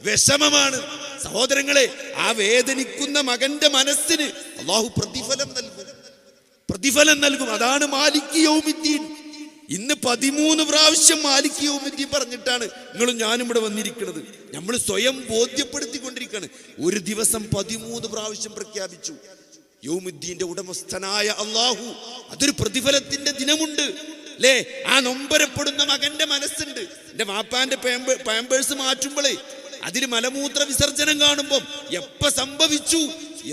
വിഷമമാണ്. സഹോദരങ്ങളെ, ആ വേദനിക്കുന്ന മകന്റെ മനസ്സിന് അല്ലാഹു പ്രതിഫലം നൽകും. അതാണ് മാലിക് യൗമിദ്ദീൻ. ഇന്ന് 13 പ്രാവശ്യം മാലിക് യൗമിദ്ദീൻ പറഞ്ഞിട്ടാണ് നിങ്ങളും ഞാനും ഇവിടെ വന്നിരിക്കുന്നത്. നമ്മൾ സ്വയം ബോധ്യപ്പെടുത്തിക്കൊണ്ടിരിക്കുകയാണ്. ഒരു ദിവസം 13 പ്രാവശ്യം പ്രഖ്യാപിച്ചു യൗമുദ്ദീന്റെ ഉടമസ്ഥനായ അല്ലാഹു. അതൊരു പ്രതിഫലത്തിന്റെ ദിനമുണ്ട്, അല്ലേ? ആ നൊമ്പരപ്പെടുന്ന മകന്റെ മനസ്സുണ്ട്. എന്റെ വാപ്പാന്റെ പാമ്പേഴ്സ് മാറ്റുമ്പോഴേ അതിൽ മലമൂത്ര വിസർജനം കാണുമ്പോൾ എപ്പ സംഭവിച്ചു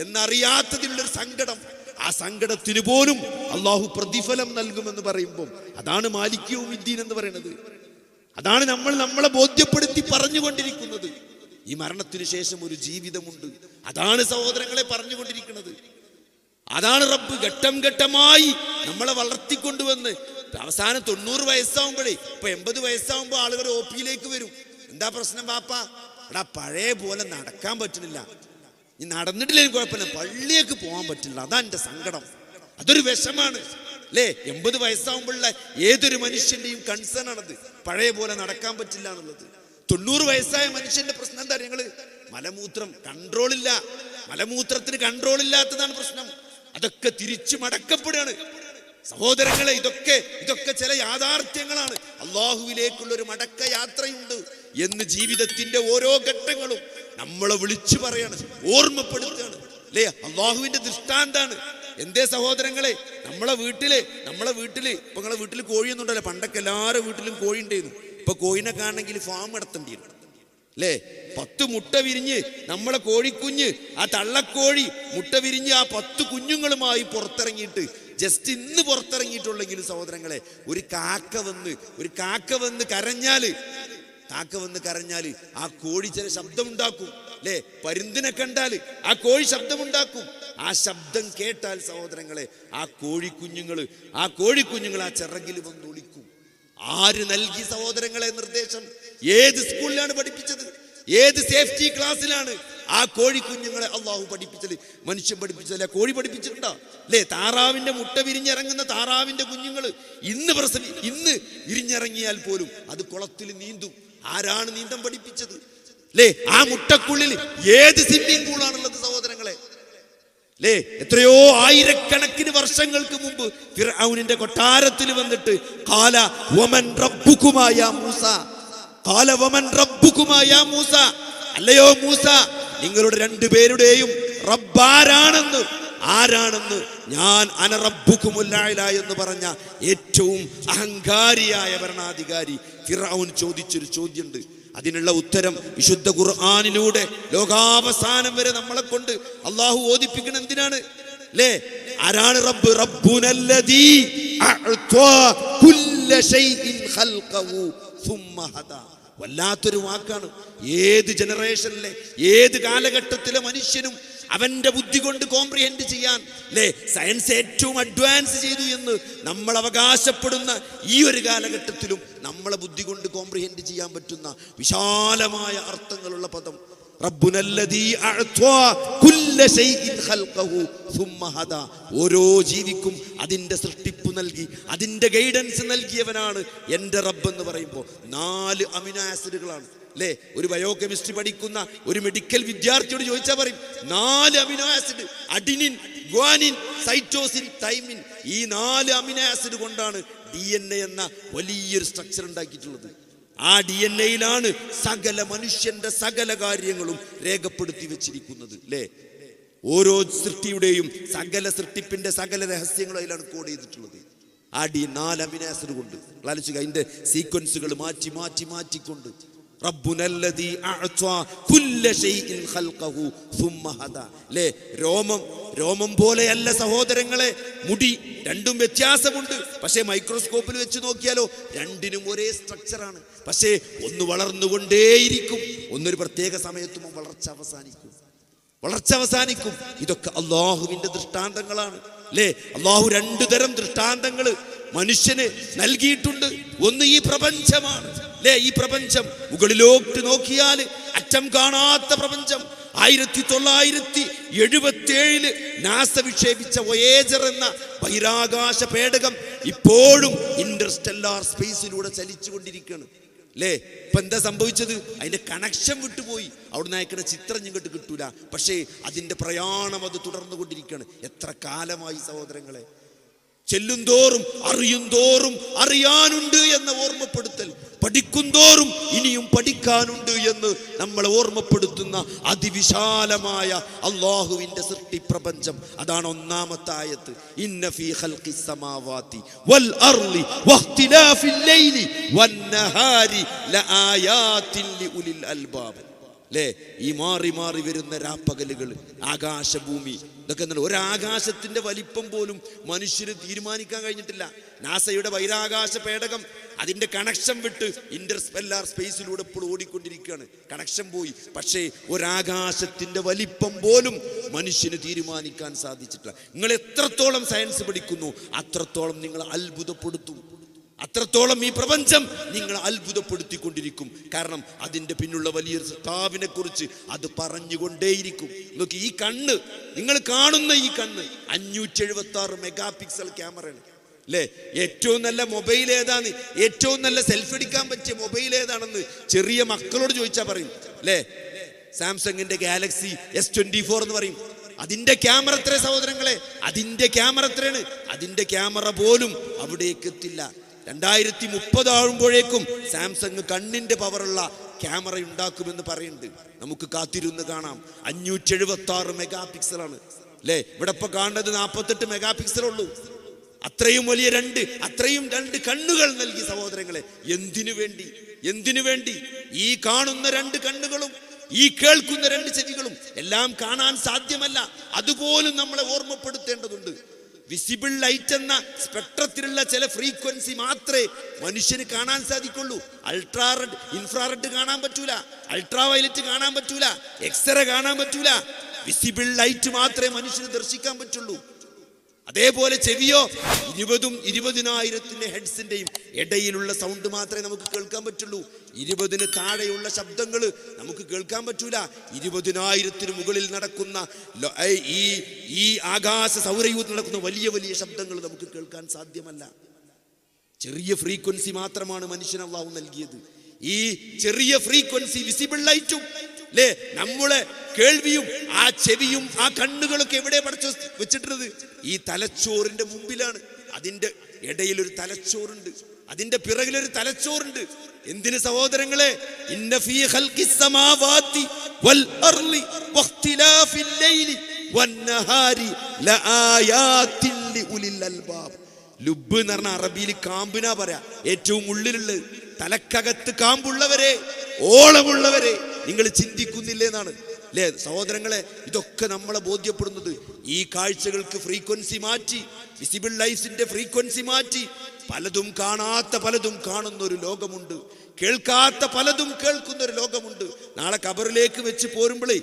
എന്നറിയാത്തതിലുള്ളൊരു സങ്കടം, ആ സങ്കടത്തിന് പോലും അള്ളാഹു പ്രതിഫലം നൽകുമെന്ന് പറയുമ്പോൾ അതാണ് മാലിക് യൗമിദ്ദീൻ എന്ന് പറയുന്നത്. അതാണ് നമ്മളെ ബോധ്യപ്പെടുത്തി പറഞ്ഞുകൊണ്ടിരിക്കുന്നത്. ഈ മരണത്തിന് ശേഷം ഒരു ജീവിതമുണ്ട്. അതാണ് സഹോദരങ്ങളെ പറഞ്ഞുകൊണ്ടിരിക്കുന്നത്. അതാണ് റബ്ബ് ഘട്ടം ഘട്ടമായി നമ്മളെ വളർത്തിക്കൊണ്ടുവന്ന് അവസാനം 90 വയസ്സാവുമ്പോഴേ, ഇപ്പൊ 80 വയസ്സാവുമ്പോ ആളുകൾ OP-യിലേക്ക് വരും. എന്താ പ്രശ്നം പാപ്പ? എടാ, പഴയ പോലെ നടക്കാൻ പറ്റുന്നില്ല. നീ നടന്നിട്ടില്ലെങ്കിൽ കുഴപ്പമില്ല, പള്ളിയേക്ക് പോകാൻ പറ്റില്ല. അതാ എൻ്റെ സങ്കടം. അതൊരു വിഷമാണ്, അല്ലേ? 80 വയസ്സാവുമ്പോഴുള്ള ഏതൊരു മനുഷ്യന്റെയും കൺസേൺ ആണത്. പഴയ പോലെ നടക്കാൻ പറ്റില്ല എന്നുള്ളത്. 90 വയസ്സായ മനുഷ്യന്റെ പ്രശ്നം എന്താ? ഞങ്ങള് മലമൂത്രം കൺട്രോളില്ല. മലമൂത്രത്തിന് കൺട്രോൾ ഇല്ലാത്തതാണ് പ്രശ്നം. അതൊക്കെ തിരിച്ചു മടക്കപ്പെടുകയാണ് സഹോദരങ്ങളെ. ഇതൊക്കെ ചില യാഥാർത്ഥ്യങ്ങളാണ്. അള്ളാഹുവിലേക്കുള്ള ഒരു മടക്ക യാത്രയുണ്ട് എന്ന് ജീവിതത്തിന്റെ ഓരോ ഘട്ടങ്ങളും നമ്മളെ വിളിച്ചു പറയാണ്, ഓർമ്മപ്പെടുത്തുകയാണ്, അല്ലേ? അള്ളാഹുവിന്റെ ദൃഷ്ടാന്താണ്. എന്തേ സഹോദരങ്ങളെ, നമ്മളെ വീട്ടില് ഇപ്പൊ നിങ്ങളെ വീട്ടിൽ കോഴിയൊന്നും ഉണ്ടല്ലോ. പണ്ടൊക്കെ എല്ലാവരുടെ വീട്ടിലും കോഴി ഉണ്ടായിരുന്നു. ഇപ്പൊ കോഴിനെ കാണണമെങ്കിൽ ഫാം നടത്തേണ്ടി വരും, അല്ലേ? 10 മുട്ട വിരിഞ്ഞ് നമ്മളെ കോഴിക്കുഞ്ഞ്, ആ തള്ളക്കോഴി മുട്ട വിരിഞ്ഞ് ആ 10 കുഞ്ഞുങ്ങളുമായി പുറത്തിറങ്ങിയിട്ട് ജസ്റ്റ് ഇന്ന് പുറത്തിറങ്ങിയിട്ടുള്ളെങ്കിലും സഹോദരങ്ങളെ, ഒരു കാക്ക വന്ന് കരഞ്ഞാല് ആ കോഴി ചില ശബ്ദമുണ്ടാക്കും, അല്ലേ? പരുന്തിനെ കണ്ടാൽ ആ കോഴി ശബ്ദമുണ്ടാക്കും. ആ ശബ്ദം കേട്ടാൽ സഹോദരങ്ങളെ, ആ കോഴിക്കുഞ്ഞുങ്ങൾ ആ ചിറകിൽ വന്ന് ഒളിക്കും. ആര് നൽകി സഹോദരങ്ങളെ നിർദ്ദേശം? ഏത് സ്കൂളിലാണ് പഠിപ്പിച്ചത്? ഏത് സേഫ്റ്റി ക്ലാസ്സിലാണ് ആ കോഴിക്കുഞ്ഞുങ്ങളെ അള്ളാഹു പഠിപ്പിച്ചത്? മനുഷ്യൻ പഠിപ്പിച്ചതല്ല, കോഴി പഠിപ്പിച്ചിട്ടുണ്ടോ? അല്ലേ? താറാവിന്റെ മുട്ട വിരിഞ്ഞിറങ്ങുന്ന താറാവിന്റെ കുഞ്ഞുങ്ങൾ ഇന്ന് വിരിഞ്ഞിറങ്ങിയാൽ പോലും അത് കുളത്തിൽ നീന്തും. ആരാണ് നീന്തം പഠിപ്പിച്ചത്? അല്ലേ? ആ മുട്ടക്കുള്ളിൽ ഏത് സ്വിമ്മിംഗ് പൂളാണുള്ളത് സഹോദരങ്ങളെ? അല്ലേ? എത്രയോ ആയിരക്കണക്കിന് വർഷങ്ങൾക്ക് മുമ്പ് ഫിർഔനിന്റെ കൊട്ടാരത്തിൽ വന്നിട്ട് ഖാല വമൻ റബ്ബുകുമാ യാ മൂസ, ഖാല വമൻ റബ്ബുകുമാ യാ മൂസ, അല്ലയോ മൂസ, നിങ്ങളുടെ 2 പേരുടെയും റബ്ബ് ആരാണെന്ന് ഞാൻ അന റബ്ബുകുമുൽ അഅ്ല എന്ന് പറഞ്ഞ ഏറ്റവും അഹങ്കാരിയായ ഭരണാധികാരി ഫിർഔൻ ചോദിച്ചൊരു ചോദ്യമുണ്ട്. അതിനുള്ള ഉത്തരം വിശുദ്ധ ഖുർആനിലൂടെ ലോകാവസാനം വരെ നമ്മളെ കൊണ്ട് അള്ളാഹു ഓദിപ്പിക്കണം. എന്തിനാണ്? അല്ലേ? ആരാണ് റബ്ബ്? റബ്ബുനല്ലദീ അഅ്താ കുല്ല ശൈഇൻ ഖൽഖഹു സുമ്മ ഹദാ. വല്ലാത്തൊരു വാക്കാണ്. ഏത് ജനറേഷനിലെ ഏത് കാലഘട്ടത്തിലെ മനുഷ്യനും അവന്റെ ബുദ്ധി കൊണ്ട് കോംപ്രിഹെൻഡ് ചെയ്യാൻ, അല്ലേ, സയൻസ് ഏറ്റവും അഡ്വാൻസ് ചെയ്തു എന്ന് നമ്മൾ അവകാശപ്പെടുന്ന ഈ ഒരു കാലഘട്ടത്തിലും നമ്മളെ ബുദ്ധി കൊണ്ട് കോംപ്രിഹെൻഡ് ചെയ്യാൻ പറ്റുന്ന വിശാലമായ അർത്ഥങ്ങളുള്ള പദം റബ്ബുനല്ലദീ അഅ്താ കുല്ല ശൈഇൻ ഖൽഖഹു സുമ്മ ഹദാ. ഓരോ ജീവിക്കും അതിൻ്റെ സൃഷ്ടിപ്പ് നൽകി, അതിൻ്റെ ഗൈഡൻസ് നൽകിയവനാണ് എൻ്റെ റബ്ബ് എന്ന് പറയുമ്പോൾ 4 അമിനോ ആസിഡുകളാണ്, അല്ലേ? ഒരു ബയോകെമിസ്ട്രി പഠിക്കുന്ന ഒരു മെഡിക്കൽ വിദ്യാർത്ഥിയോട് ചോദിച്ചാൽ പറയും 4 amino acid, adenine, guanine, cytosine, thymine. ഈ 4 അമിനോ ആസിഡ് കൊണ്ടാണ് DNA എന്ന വലിയൊരു സ്ട്രക്ചർ ഉണ്ടാക്കിയിട്ടുള്ളത്. ആ DNA-യിലാണ് മനുഷ്യന്റെ സകല കാര്യങ്ങളും രേഖപ്പെടുത്തി വെച്ചിരിക്കുന്നത്, അല്ലേ? ഓരോ സൃഷ്ടിയുടെയും സൃഷ്ടിപ്പിന്റെ സകല രഹസ്യങ്ങളും അതിലാണ് കോഡ് ചെയ്തിട്ടുള്ളത്. ആ 4 അമിനോ ആസിഡ് കൊണ്ട് ആലോചിക്കുക, അതിന്റെ സീക്വൻസുകൾ മാറ്റിക്കൊണ്ട് റബ്ബുനല്ലദീ അഅ്താ കുല്ല ശൈഇൻ ഖൽഖഹു സുമ്മ ഹദാ. ല്ലേ, രോമം പോലെയല്ല സഹോദരങ്ങളെ മുടി, രണ്ടും വ്യത്യാസമുണ്ട്. പക്ഷേ മൈക്രോസ്കോപ്പിൽ വെച്ച് നോക്കിയാലോ രണ്ടിനും ഒരേ സ്ട്രക്ചറാണ്. പക്ഷേ ഒന്ന് വളർന്നുകൊണ്ടേയിരിക്കും, ഒന്നൊരു പ്രത്യേക സമയത്തും വളർച്ച അവസാനിക്കും. ഇതൊക്കെ അള്ളാഹുവിന്റെ ദൃഷ്ടാന്തങ്ങളാണ്. അല്ലേ, അള്ളാഹു രണ്ടു തരം ദൃഷ്ടാന്തങ്ങൾ മനുഷ്യന് നൽകിയിട്ടുണ്ട്. ഒന്ന് ഈ പ്രപഞ്ചമാണ്. അല്ലേ, ഈ പ്രപഞ്ചം മുകളിലോട്ട് നോക്കിയാൽ അറ്റം കാണാത്ത പ്രപഞ്ചം. 1977 നാസ വിക്ഷേപിച്ച വോയേജർ എന്ന ബഹിരാകാശ പേടകം ഇപ്പോഴും ഇന്റർസ്റ്റെല്ലാർ സ്പേസിലൂടെ ചലിച്ചുകൊണ്ടിരിക്കുകയാണ്. അല്ലേ, ഇപ്പൊ എന്താ സംഭവിച്ചത്? അതിന്റെ കണക്ഷൻ വിട്ടുപോയി. അവിടുന്ന് അയക്കുന്ന ചിത്രം ഇങ്ങോട്ട് കിട്ടൂല. പക്ഷേ അതിന്റെ പ്രയാണം അത് തുടർന്നുകൊണ്ടിരിക്കുകയാണ്. എത്ര കാലമായി സഹോദരങ്ങളെ. ചെല്ലുന്തോറും അറിയുന്തോറും അറിയാനുണ്ട് എന്ന ഓർമ്മപ്പെടുത്തൽ, പഠിക്കുന്തോറും ഇനിയും പഠിക്കാനുണ്ട് എന്ന് നമ്മളെ ഓർമ്മപ്പെടുത്തുന്ന അതിവിശാലമായ അള്ളാഹുവിന്റെ സൃഷ്ടി പ്രപഞ്ചം. അതാണ് ഒന്നാമത്തെ ആയത്ത്. ഇന്ന ഫീ ഖൽഖിസ് സമാവാതി വൽ അർളി വഖ്തിലാഫിൽ ലൈലി വന്നഹാരി ലആയാതിൻ ലിഉലിൽ അൽബാബ്. അല്ലേ, ഈ മാറി മാറി വരുന്ന രാപ്പകലുകൾ, ആകാശഭൂമി, ഇതൊക്കെ ഒരാകാശത്തിന്റെ വലിപ്പം പോലും മനുഷ്യന് തീരുമാനിക്കാൻ കഴിഞ്ഞിട്ടില്ല. നാസയുടെ ബഹിരാകാശ പേടകം അതിന്റെ കണക്ഷൻ വിട്ട് ഇന്റർസ്റ്റെല്ലാർ സ്പേസിലൂടെ ഇപ്പോൾ ഓടിക്കൊണ്ടിരിക്കുകയാണ്. കണക്ഷൻ പോയി. പക്ഷേ ഒരാകാശത്തിന്റെ വലിപ്പം പോലും മനുഷ്യന് തീരുമാനിക്കാൻ സാധിച്ചിട്ടില്ല. നിങ്ങൾ എത്രത്തോളം സയൻസ് പഠിക്കുന്നു അത്രത്തോളം നിങ്ങൾ അത്ഭുതപ്പെടുത്തും. അത്രത്തോളം ഈ പ്രപഞ്ചം നിങ്ങളെ അത്ഭുതപ്പെടുത്തിക്കൊണ്ടിരിക്കും. കാരണം അതിൻ്റെ പിന്നുള്ള വലിയൊരു സൃഷ്ടാവിനെ കുറിച്ച് അത് പറഞ്ഞുകൊണ്ടേയിരിക്കും. നോക്കി, ഈ കണ്ണ്, നിങ്ങൾ കാണുന്ന ഈ കണ്ണ് 576 മെഗാ പിക്സൽ ക്യാമറയാണ്. അല്ലേ, ഏറ്റവും നല്ല മൊബൈൽ ഏതാണ്, ഏറ്റവും നല്ല സെൽഫി എടുക്കാൻ പറ്റിയ മൊബൈൽ ഏതാണെന്ന് ചെറിയ മക്കളോട് ചോദിച്ചാൽ പറയും. അല്ലേ, സാംസങ്ങിന്റെ ഗാലക്സി S24 എന്ന് പറയും. അതിന്റെ ക്യാമറ എത്ര സഹോദരങ്ങളെ? അതിന്റെ ക്യാമറ എത്രയാണ്? അതിന്റെ ക്യാമറ പോലും അവിടേക്ക് എത്തില്ല. 2030 ആകുമ്പോഴേക്കും സാംസങ് കണ്ണിന്റെ പവറുള്ള ക്യാമറ ഉണ്ടാക്കുമെന്ന് പറയുന്നുണ്ട്. നമുക്ക് കാത്തിരുന്ന് കാണാം. 576 മെഗാ പിക്സലാണ്. അല്ലേ, ഇവിടെ ഇപ്പൊ കാണുന്നത് 48 മെഗാ പിക്സൽ ഉള്ളൂ. അത്രയും വലിയ അത്രയും രണ്ട് കണ്ണുകൾ നൽകി സഹോദരങ്ങളെ. എന്തിനു വേണ്ടി? ഈ കാണുന്ന 2 കണ്ണുകളും ഈ കേൾക്കുന്ന 2 ചെവികളും എല്ലാം കാണാൻ സാധ്യമല്ല. അതുപോലും നമ്മളെ ഓർമ്മപ്പെടുത്തേണ്ടതുണ്ട്. വിസിബിൾ ലൈറ്റ് എന്ന സ്പെക്ട്രത്തിലുള്ള ചില ഫ്രീക്വൻസി മാത്രമേ മനുഷ്യന് കാണാൻ സാധിക്കുള്ളൂ. അൾട്രാറെഡ്, ഇൻഫ്രാറെഡ് കാണാൻ പറ്റൂല, അൾട്രാ വയലറ്റ് കാണാൻ പറ്റൂല, എക്സ്റേ കാണാൻ പറ്റൂല. വിസിബിൾ ലൈറ്റ് മാത്രമേ മനുഷ്യന് ദർശിക്കാൻ പറ്റുള്ളൂ. അതേപോലെ ചെവിയോ 20,000 ഹെഡ്സിന്റെയും ഇടയിലുള്ള സൗണ്ട് മാത്രമേ നമുക്ക് കേൾക്കാൻ പറ്റുള്ളൂ. 20 താഴെയുള്ള ശബ്ദങ്ങൾ നമുക്ക് കേൾക്കാൻ പറ്റൂല. 20,000 മുകളിൽ നടക്കുന്ന ഈ ആകാശ സൗരയൂഥത്തിൽ നടക്കുന്ന വലിയ വലിയ ശബ്ദങ്ങൾ നമുക്ക് കേൾക്കാൻ സാധ്യമല്ല. ചെറിയ ഫ്രീക്വൻസി മാത്രമാണ് മനുഷ്യന് അല്ലാഹു നൽകിയത്. ഈ ചെറിയ ഫ്രീക്വൻസി വിസിബിൾ ലൈറ്റും, അല്ലേ, നമ്മളെ കേൾവിയും ആ ചെവിയും ആ കണ്ണുകളൊക്കെ എവിടെ പഠിച്ചു വെച്ചിട്ടുള്ളത്? ഈ തലച്ചോറിന്റെ മുമ്പിലാണ്. അതിന്റെ ഇടയിലൊരു തലച്ചോറുണ്ട്, അതിന്റെ പിറകിലൊരു തലച്ചോറുണ്ട്. എന്തിന് സഹോദരങ്ങളെ? ഇന്ന ഫീ ഖൽഖിസ് സമാവാതി വൽ അർളി വഖ്തിലാഫിൽ ലൈലി വന്നഹാരി ലആയാതിൻ ലിഉലിൽ അൽബാബ്. ലുബ് എന്ന് പറഞ്ഞ അറബിയിൽ കാമ്പിനാ പറയാ. ഏറ്റവും ഉള്ളിലുള്ളത്, തലക്കകത്ത് കാമ്പുള്ളവരെ, ഓളമുള്ളവരെ നിങ്ങൾ ചിന്തിക്കുന്നില്ലേ എന്നാണ്. അല്ലേ സഹോദരങ്ങളെ, ഇതൊക്കെ നമ്മളെ ബോധ്യപ്പെടുന്നത് ഈ കാഴ്ചകൾക്ക് ഫ്രീക്വൻസി മാറ്റി, വിസിബിൾ ലൈഫിന്റെ ഫ്രീക്വൻസി മാറ്റി, പലതും കാണാത്ത പലതും കാണുന്ന ഒരു ലോകമുണ്ട്, കേൾക്കാത്ത പലതും കേൾക്കുന്ന ഒരു ലോകമുണ്ട്. നാളെ ഖബറിലേക്ക് വെച്ച് പോരുമ്പോഴേ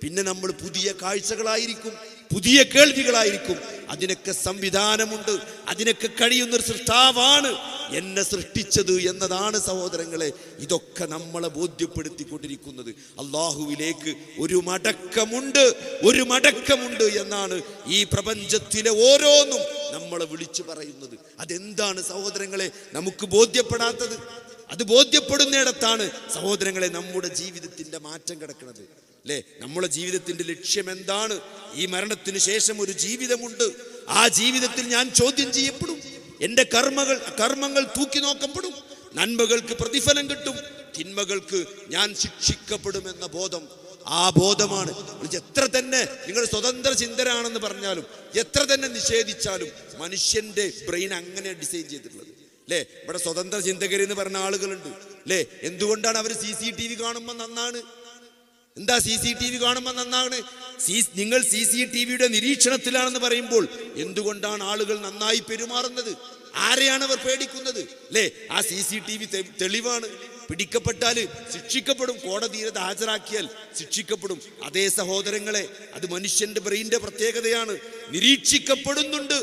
പിന്നെ നമ്മൾ പുതിയ കാഴ്ചകളായിരിക്കും, പുതിയ കേൾവികളായിരിക്കും. അതിനൊക്കെ സംവിധാനമുണ്ട്, അതിനൊക്കെ കഴിയുന്നൊരു സൃഷ്ടാവാണ് എന്നെ സൃഷ്ടിച്ചത് എന്നതാണ് സഹോദരങ്ങളെ. ഇതൊക്കെ നമ്മളെ ബോധ്യപ്പെടുത്തിക്കൊണ്ടിരിക്കുന്നത്. അള്ളാഹുവിലേക്ക് ഒരു മടക്കമുണ്ട് എന്നാണ് ഈ പ്രപഞ്ചത്തിലെ ഓരോന്നും നമ്മളെ വിളിച്ചു പറയുന്നത്. അതെന്താണ് സഹോദരങ്ങളെ നമുക്ക് ബോധ്യപ്പെടാത്തത്? അത് ബോധ്യപ്പെടുന്നിടത്താണ് സഹോദരങ്ങളെ നമ്മുടെ ജീവിതത്തിന്റെ മാറ്റം കിടക്കുന്നത്. അല്ലേ, നമ്മുടെ ജീവിതത്തിന്റെ ലക്ഷ്യം എന്താണ്? ഈ മരണത്തിന് ശേഷം ഒരു ജീവിതമുണ്ട്. ആ ജീവിതത്തിൽ ഞാൻ ചോദ്യം ചെയ്യപ്പെടും. എൻ്റെ കർമ്മങ്ങൾ തൂക്കി നോക്കപ്പെടും. നന്മകൾക്ക് പ്രതിഫലം കിട്ടും, തിന്മകൾക്ക് ഞാൻ ശിക്ഷിക്കപ്പെടുമെന്ന ബോധം. ആ ബോധമാണ് എത്ര തന്നെ നിങ്ങൾ സ്വതന്ത്ര ചിന്തരാണെന്ന് പറഞ്ഞാലും, എത്ര തന്നെ നിഷേധിച്ചാലും മനുഷ്യന്റെ ബ്രെയിൻ അങ്ങനെ ഡിസൈൻ ചെയ്തിട്ടുള്ളത്. അല്ലേ, ഇവിടെ സ്വതന്ത്ര ചിന്തകരെന്ന് പറഞ്ഞ ആളുകളുണ്ട്. അല്ലേ? എന്തുകൊണ്ടാണ് അവർ CCTV കാണുമ്പോൾ നന്നാണ്? എന്താ CCTV കാണുമ്പോൾ നന്നാണ്? നിങ്ങൾ CCTVയുടെ നിരീക്ഷണത്തിലാണെന്ന് പറയുമ്പോൾ എന്തുകൊണ്ടാണ് ആളുകൾ നന്നായി പെരുമാറുന്നത്? ആരെയാണ് അവർ പേടിക്കുന്നത്? അല്ലേ? ആ CCTV തെളിവാണ്. പിടിക്കപ്പെട്ടാൽ ശിക്ഷിക്കപ്പെടും, കോടതിയിൽ ഹാജരാക്കിയാൽ ശിക്ഷിക്കപ്പെടും. അതേ സഹോദരങ്ങളെ, അത് മനുഷ്യന്റെ ബ്രെയിനിന്റെ പ്രത്യേകതയാണ്. നിരീക്ഷിക്കപ്പെടുന്നുണ്ട്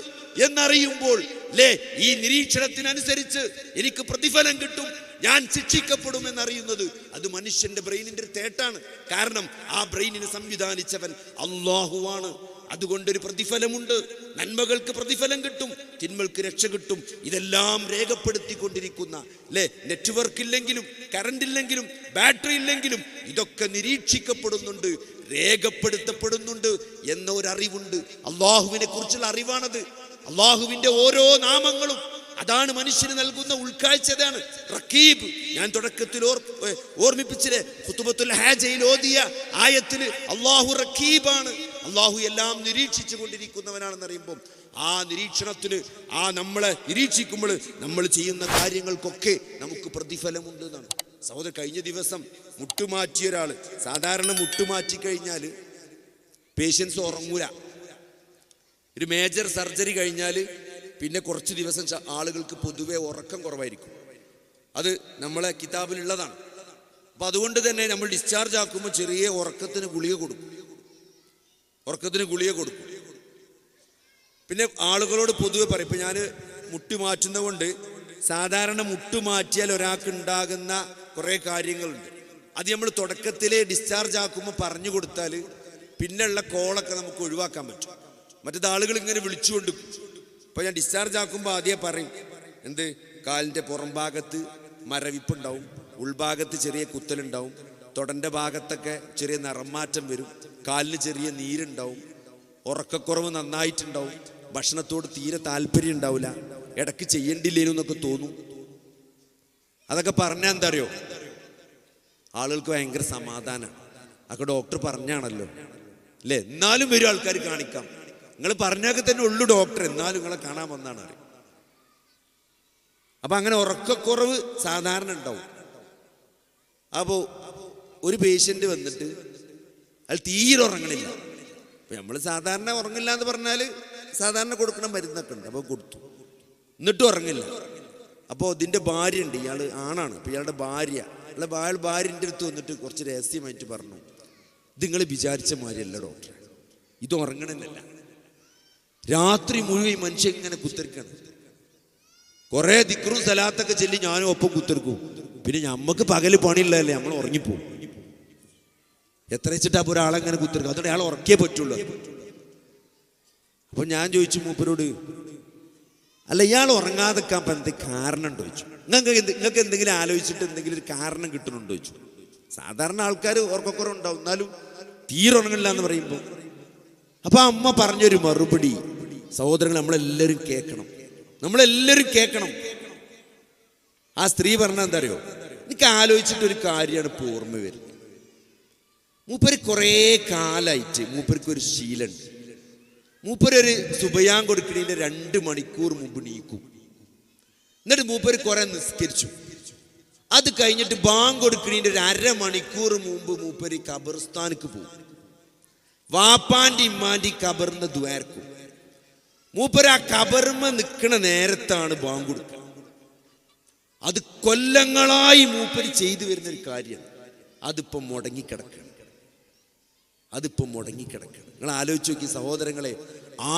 എന്നറിയുമ്പോൾ അല്ലേ, ഈ നിരീക്ഷണത്തിനനുസരിച്ച് എനിക്ക് പ്രതിഫലം കിട്ടും, ഞാൻ ശിക്ഷിക്കപ്പെടും എന്നറിയുന്നത് അത് മനുഷ്യന്റെ ബ്രെയിനിന്റെ ഒരു തേട്ടാണ്. കാരണം ആ ബ്രെയിനിനെ സംവിധാനിച്ചവൻ അല്ലാഹുവാണ്. അതുകൊണ്ടൊരു പ്രതിഫലമുണ്ട്. നന്മകൾക്ക് പ്രതിഫലം കിട്ടും, തിന്മകൾക്ക് രക്ഷ കിട്ടും. ഇതെല്ലാം രേഖപ്പെടുത്തിക്കൊണ്ടിരിക്കുന്ന അല്ലേ, നെറ്റ്വർക്ക് ഇല്ലെങ്കിലും കറണ്ട് ഇല്ലെങ്കിലും ബാറ്ററി ഇല്ലെങ്കിലും ഇതൊക്കെ നിരീക്ഷിക്കപ്പെടുന്നുണ്ട്, രേഖപ്പെടുത്തപ്പെടുന്നുണ്ട് എന്ന ഒരു അറിവുണ്ട്. അള്ളാഹുവിനെ കുറിച്ചുള്ള അറിവാണത്. അള്ളാഹുവിന്റെ ഓരോ നാമങ്ങളും അതാണ് മനുഷ്യന് നൽകുന്ന ഉൾക്കാഴ്ചതാണ്. റഖീബ്, ഞാൻ തുടക്കത്തിൽ ഓർമ്മിപ്പിച്ചില്ലേ, ഖുതുബത്തുൽ ഹാജയിൽ ഓതിയ ആയത്തിൽ അള്ളാഹു റഖീബാണ്. അള്ളാഹു എല്ലാം നിരീക്ഷിച്ചു കൊണ്ടിരിക്കുന്നവനാണെന്ന് അറിയുമ്പോൾ ആ നിരീക്ഷണത്തിന്, ആ നമ്മളെ നിരീക്ഷിക്കുമ്പോൾ നമ്മൾ ചെയ്യുന്ന കാര്യങ്ങൾക്കൊക്കെ നമുക്ക് പ്രതിഫലമുണ്ട് എന്നാണ്. സഹോദരൻ, കഴിഞ്ഞ ദിവസം മുട്ടുമാറ്റിയ ഒരാൾ, സാധാരണ മുട്ടുമാറ്റി കഴിഞ്ഞാൽ പേഷ്യൻസ് ഉറങ്ങൂല. ഒരു മേജർ സർജറി കഴിഞ്ഞാൽ പിന്നെ കുറച്ച് ദിവസം ആളുകൾക്ക് പൊതുവെ ഉറക്കം കുറവായിരിക്കും. അത് നമ്മളെ കിതാബിലുള്ളതാണ്. അപ്പം അതുകൊണ്ട് തന്നെ നമ്മൾ ഡിസ്ചാർജ് ആക്കുമ്പോൾ ചെറിയ ഉറക്കത്തിന് ഗുളിക കൊടുക്കും. പിന്നെ ആളുകളോട് പൊതുവെ പറയും, ഇപ്പം ഞാൻ മുട്ട് മാറ്റുന്നത് കൊണ്ട് സാധാരണ മുട്ട് മാറ്റിയാൽ ഒരാൾക്ക് ഉണ്ടാകുന്ന കുറേ കാര്യങ്ങളുണ്ട്. അത് നമ്മൾ തുടക്കത്തിലെ ഡിസ്ചാർജ് ആക്കുമ്പോൾ പറഞ്ഞു കൊടുത്താൽ പിന്നെയുള്ള കോളൊക്കെ നമുക്ക് ഒഴിവാക്കാൻ പറ്റും. മറ്റേത് ആളുകൾ ഇങ്ങനെ വിളിച്ചുകൊണ്ട്, ഇപ്പം ഞാൻ ഡിസ്ചാർജ് ആക്കുമ്പോൾ ആദ്യം പറയും, എന്ത്, കാലിൻ്റെ പുറം ഭാഗത്ത് മരവിപ്പുണ്ടാവും, ഉൾഭാഗത്ത് ചെറിയ കുത്തലുണ്ടാവും, തൊടൻ്റെ ഭാഗത്തൊക്കെ ചെറിയ നിറമാറ്റം വരും, കാലിന് ചെറിയ നീരുണ്ടാവും, ഉറക്കക്കുറവ് നന്നായിട്ടുണ്ടാവും, ഭക്ഷണത്തോട് തീരെ താല്പര്യം ഉണ്ടാവില്ല, ഇടയ്ക്ക് ചെയ്യേണ്ടില്ലേനു എന്നൊക്കെ തോന്നും. അതൊക്കെ പറഞ്ഞാൽ എന്താ അറിയോ, ആളുകൾക്ക് ഭയങ്കര സമാധാനമാണ്. അതൊക്കെ ഡോക്ടർ പറഞ്ഞാണല്ലോ അല്ലേ. എന്നാലും വരും ആൾക്കാർ കാണിക്കാം. നിങ്ങൾ പറഞ്ഞൊക്കെ തന്നെ ഉള്ളു ഡോക്ടർ, എന്നാലും നിങ്ങളെ കാണാൻ വന്നാണ് അറിയും. അപ്പം അങ്ങനെ ഉറക്കക്കുറവ് സാധാരണ ഉണ്ടാവും. അപ്പോൾ ഒരു പേഷ്യൻ്റ് വന്നിട്ട് അയാൾ തീരെ ഉറങ്ങണില്ല. അപ്പം നമ്മൾ സാധാരണ ഉറങ്ങില്ല എന്ന് പറഞ്ഞാൽ സാധാരണ കൊടുക്കണ മരുന്നൊക്കെ ഉണ്ട്. അപ്പോൾ കൊടുത്തു, എന്നിട്ടും ഉറങ്ങില്ല. അപ്പോൾ ഇതിൻ്റെ ഭാര്യ ഉണ്ട്, ഇയാൾ ആണാണ്. അപ്പോൾ ഇയാളുടെ ഭാര്യൻ്റെ അടുത്ത് വന്നിട്ട് കുറച്ച് രഹസ്യമായിട്ട് പറഞ്ഞു, ഇത് നിങ്ങൾ വിചാരിച്ച മാതിരിയല്ല ഡോക്ടറെ, ഇത് ഉറങ്ങണമെന്നല്ല. രാത്രി മുഴുവൻ മനുഷ്യൻ ഇങ്ങനെ കുത്തിരിക്കണം. കുറേ ദിക്റും സലാത്തൊക്കെ ചൊല്ലി ഞാനും ഒപ്പം കുത്തിരിക്കും. പിന്നെ നമുക്ക് പകല് പണിയുള്ളതല്ലേ, നമ്മൾ ഉറങ്ങിപ്പോവും. എത്ര വെച്ചിട്ടാ അപ്പോൾ ഒരാളെങ്ങനെ കുത്തിരിക്കും? അതുകൊണ്ട് അയാൾ ഉറക്കിയേ പറ്റുള്ളൂ. അപ്പോൾ ഞാൻ ചോദിച്ചു മൂപ്പരോട്, അല്ല ഇയാൾ ഉറങ്ങാതെക്കാൻ ഇപ്പം എന്ത് കാരണം ഉണ്ടോ ചോദിച്ചു. നിങ്ങൾക്ക് എന്തെങ്കിലും ആലോചിച്ചിട്ട് എന്തെങ്കിലും ഒരു കാരണം കിട്ടുന്നുണ്ടോ ചോദിച്ചു. സാധാരണ ആൾക്കാർ ഉറക്കക്കുറവ് ഉണ്ടാവും, എന്നാലും തീരെ ഉറങ്ങില്ല എന്ന് പറയുമ്പോൾ. അപ്പൊ അമ്മ പറഞ്ഞൊരു മറുപടി സഹോദരങ്ങൾ നമ്മളെല്ലാവരും കേൾക്കണം. ആ സ്ത്രീ പറഞ്ഞ എന്താ അറിയോ, എനിക്ക് ആലോചിച്ചിട്ടൊരു കാര്യമാണ് ഇപ്പോൾ ഓർമ്മ വരുന്നത്. മൂപ്പര് കുറേ കാലമായിട്ട് മൂപ്പർക്കൊരു ശീലമുണ്ട്. മൂപ്പരൊരു സുബയാൻ കൊടുക്കുന്നതിൻ്റെ 2 മണിക്കൂർ മുമ്പ് നീക്കും. എന്നിട്ട് മൂപ്പര് കുറെ നിസ്കരിച്ചു. അത് കഴിഞ്ഞിട്ട് ബാങ്ക് കൊടുക്കുന്നതിൻ്റെ ഒരു 1/2 മണിക്കൂർ മുമ്പ് മൂപ്പര് ഖബർസ്ഥാനിക്ക് പോകും. വാപ്പാൻ്റെ ഇമ്മാൻ്റെ ഖബറിന് ദ്വാരക്കും. മൂപ്പര് ആ ഖബർമ നിൽക്കുന്ന നേരത്താണ് ബാങ്ക് കൊടുക്കുക. അത് കൊല്ലങ്ങളായി മൂപ്പര് ചെയ്തു വരുന്നൊരു കാര്യമാണ്. അതിപ്പം മുടങ്ങിക്കിടക്കണം. നിങ്ങൾ ആലോചിച്ച് നോക്കി സഹോദരങ്ങളെ,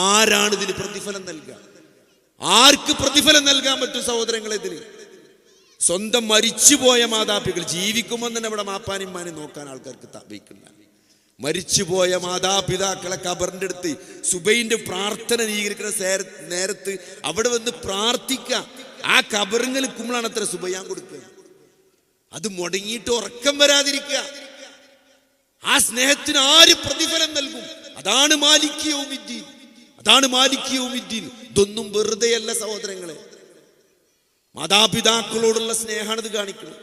ആരാണ് ഇതിന് പ്രതിഫലം നൽകുക? ആർക്ക് പ്രതിഫലം നൽകാൻ പറ്റും സഹോദരങ്ങളെ ഇതിന്? സ്വന്തം മരിച്ചുപോയ മാതാപിതാക്കൾ, ജീവിക്കുമ്പോൾ തന്നെ ഇവിടെ മാപ്പാനിമ്മാനെ നോക്കാൻ ആൾക്കാർക്ക് വയ്ക്കില്ല. മരിച്ചുപോയ മാതാപിതാക്കളെ ഖബറിൻ്റെ അടുത്ത് സുബൈൻ്റെ പ്രാർത്ഥന നീകരിക്കുന്ന നേരത്ത് അവിടെ വന്ന് പ്രാർത്ഥിക്കുക. ആ ഖബറിൽ നിൽക്കുമ്പോഴാണ് അത്ര സുബയാൻ കൊടുക്കുക. അത് മുടങ്ങിയിട്ട് ഉറക്കം വരാതിരിക്കുക. ആ സ്നേഹത്തിന് ആര് പ്രതിഫലം നൽകും? അതാണ് മാലിക് യൗമിദ്ദീൻ. ഇതൊന്നും വെറുതെയല്ല സഹോദരങ്ങളെ. മാതാപിതാക്കളോടുള്ള സ്നേഹമാണ് ഇത് കാണിക്കുന്നത്.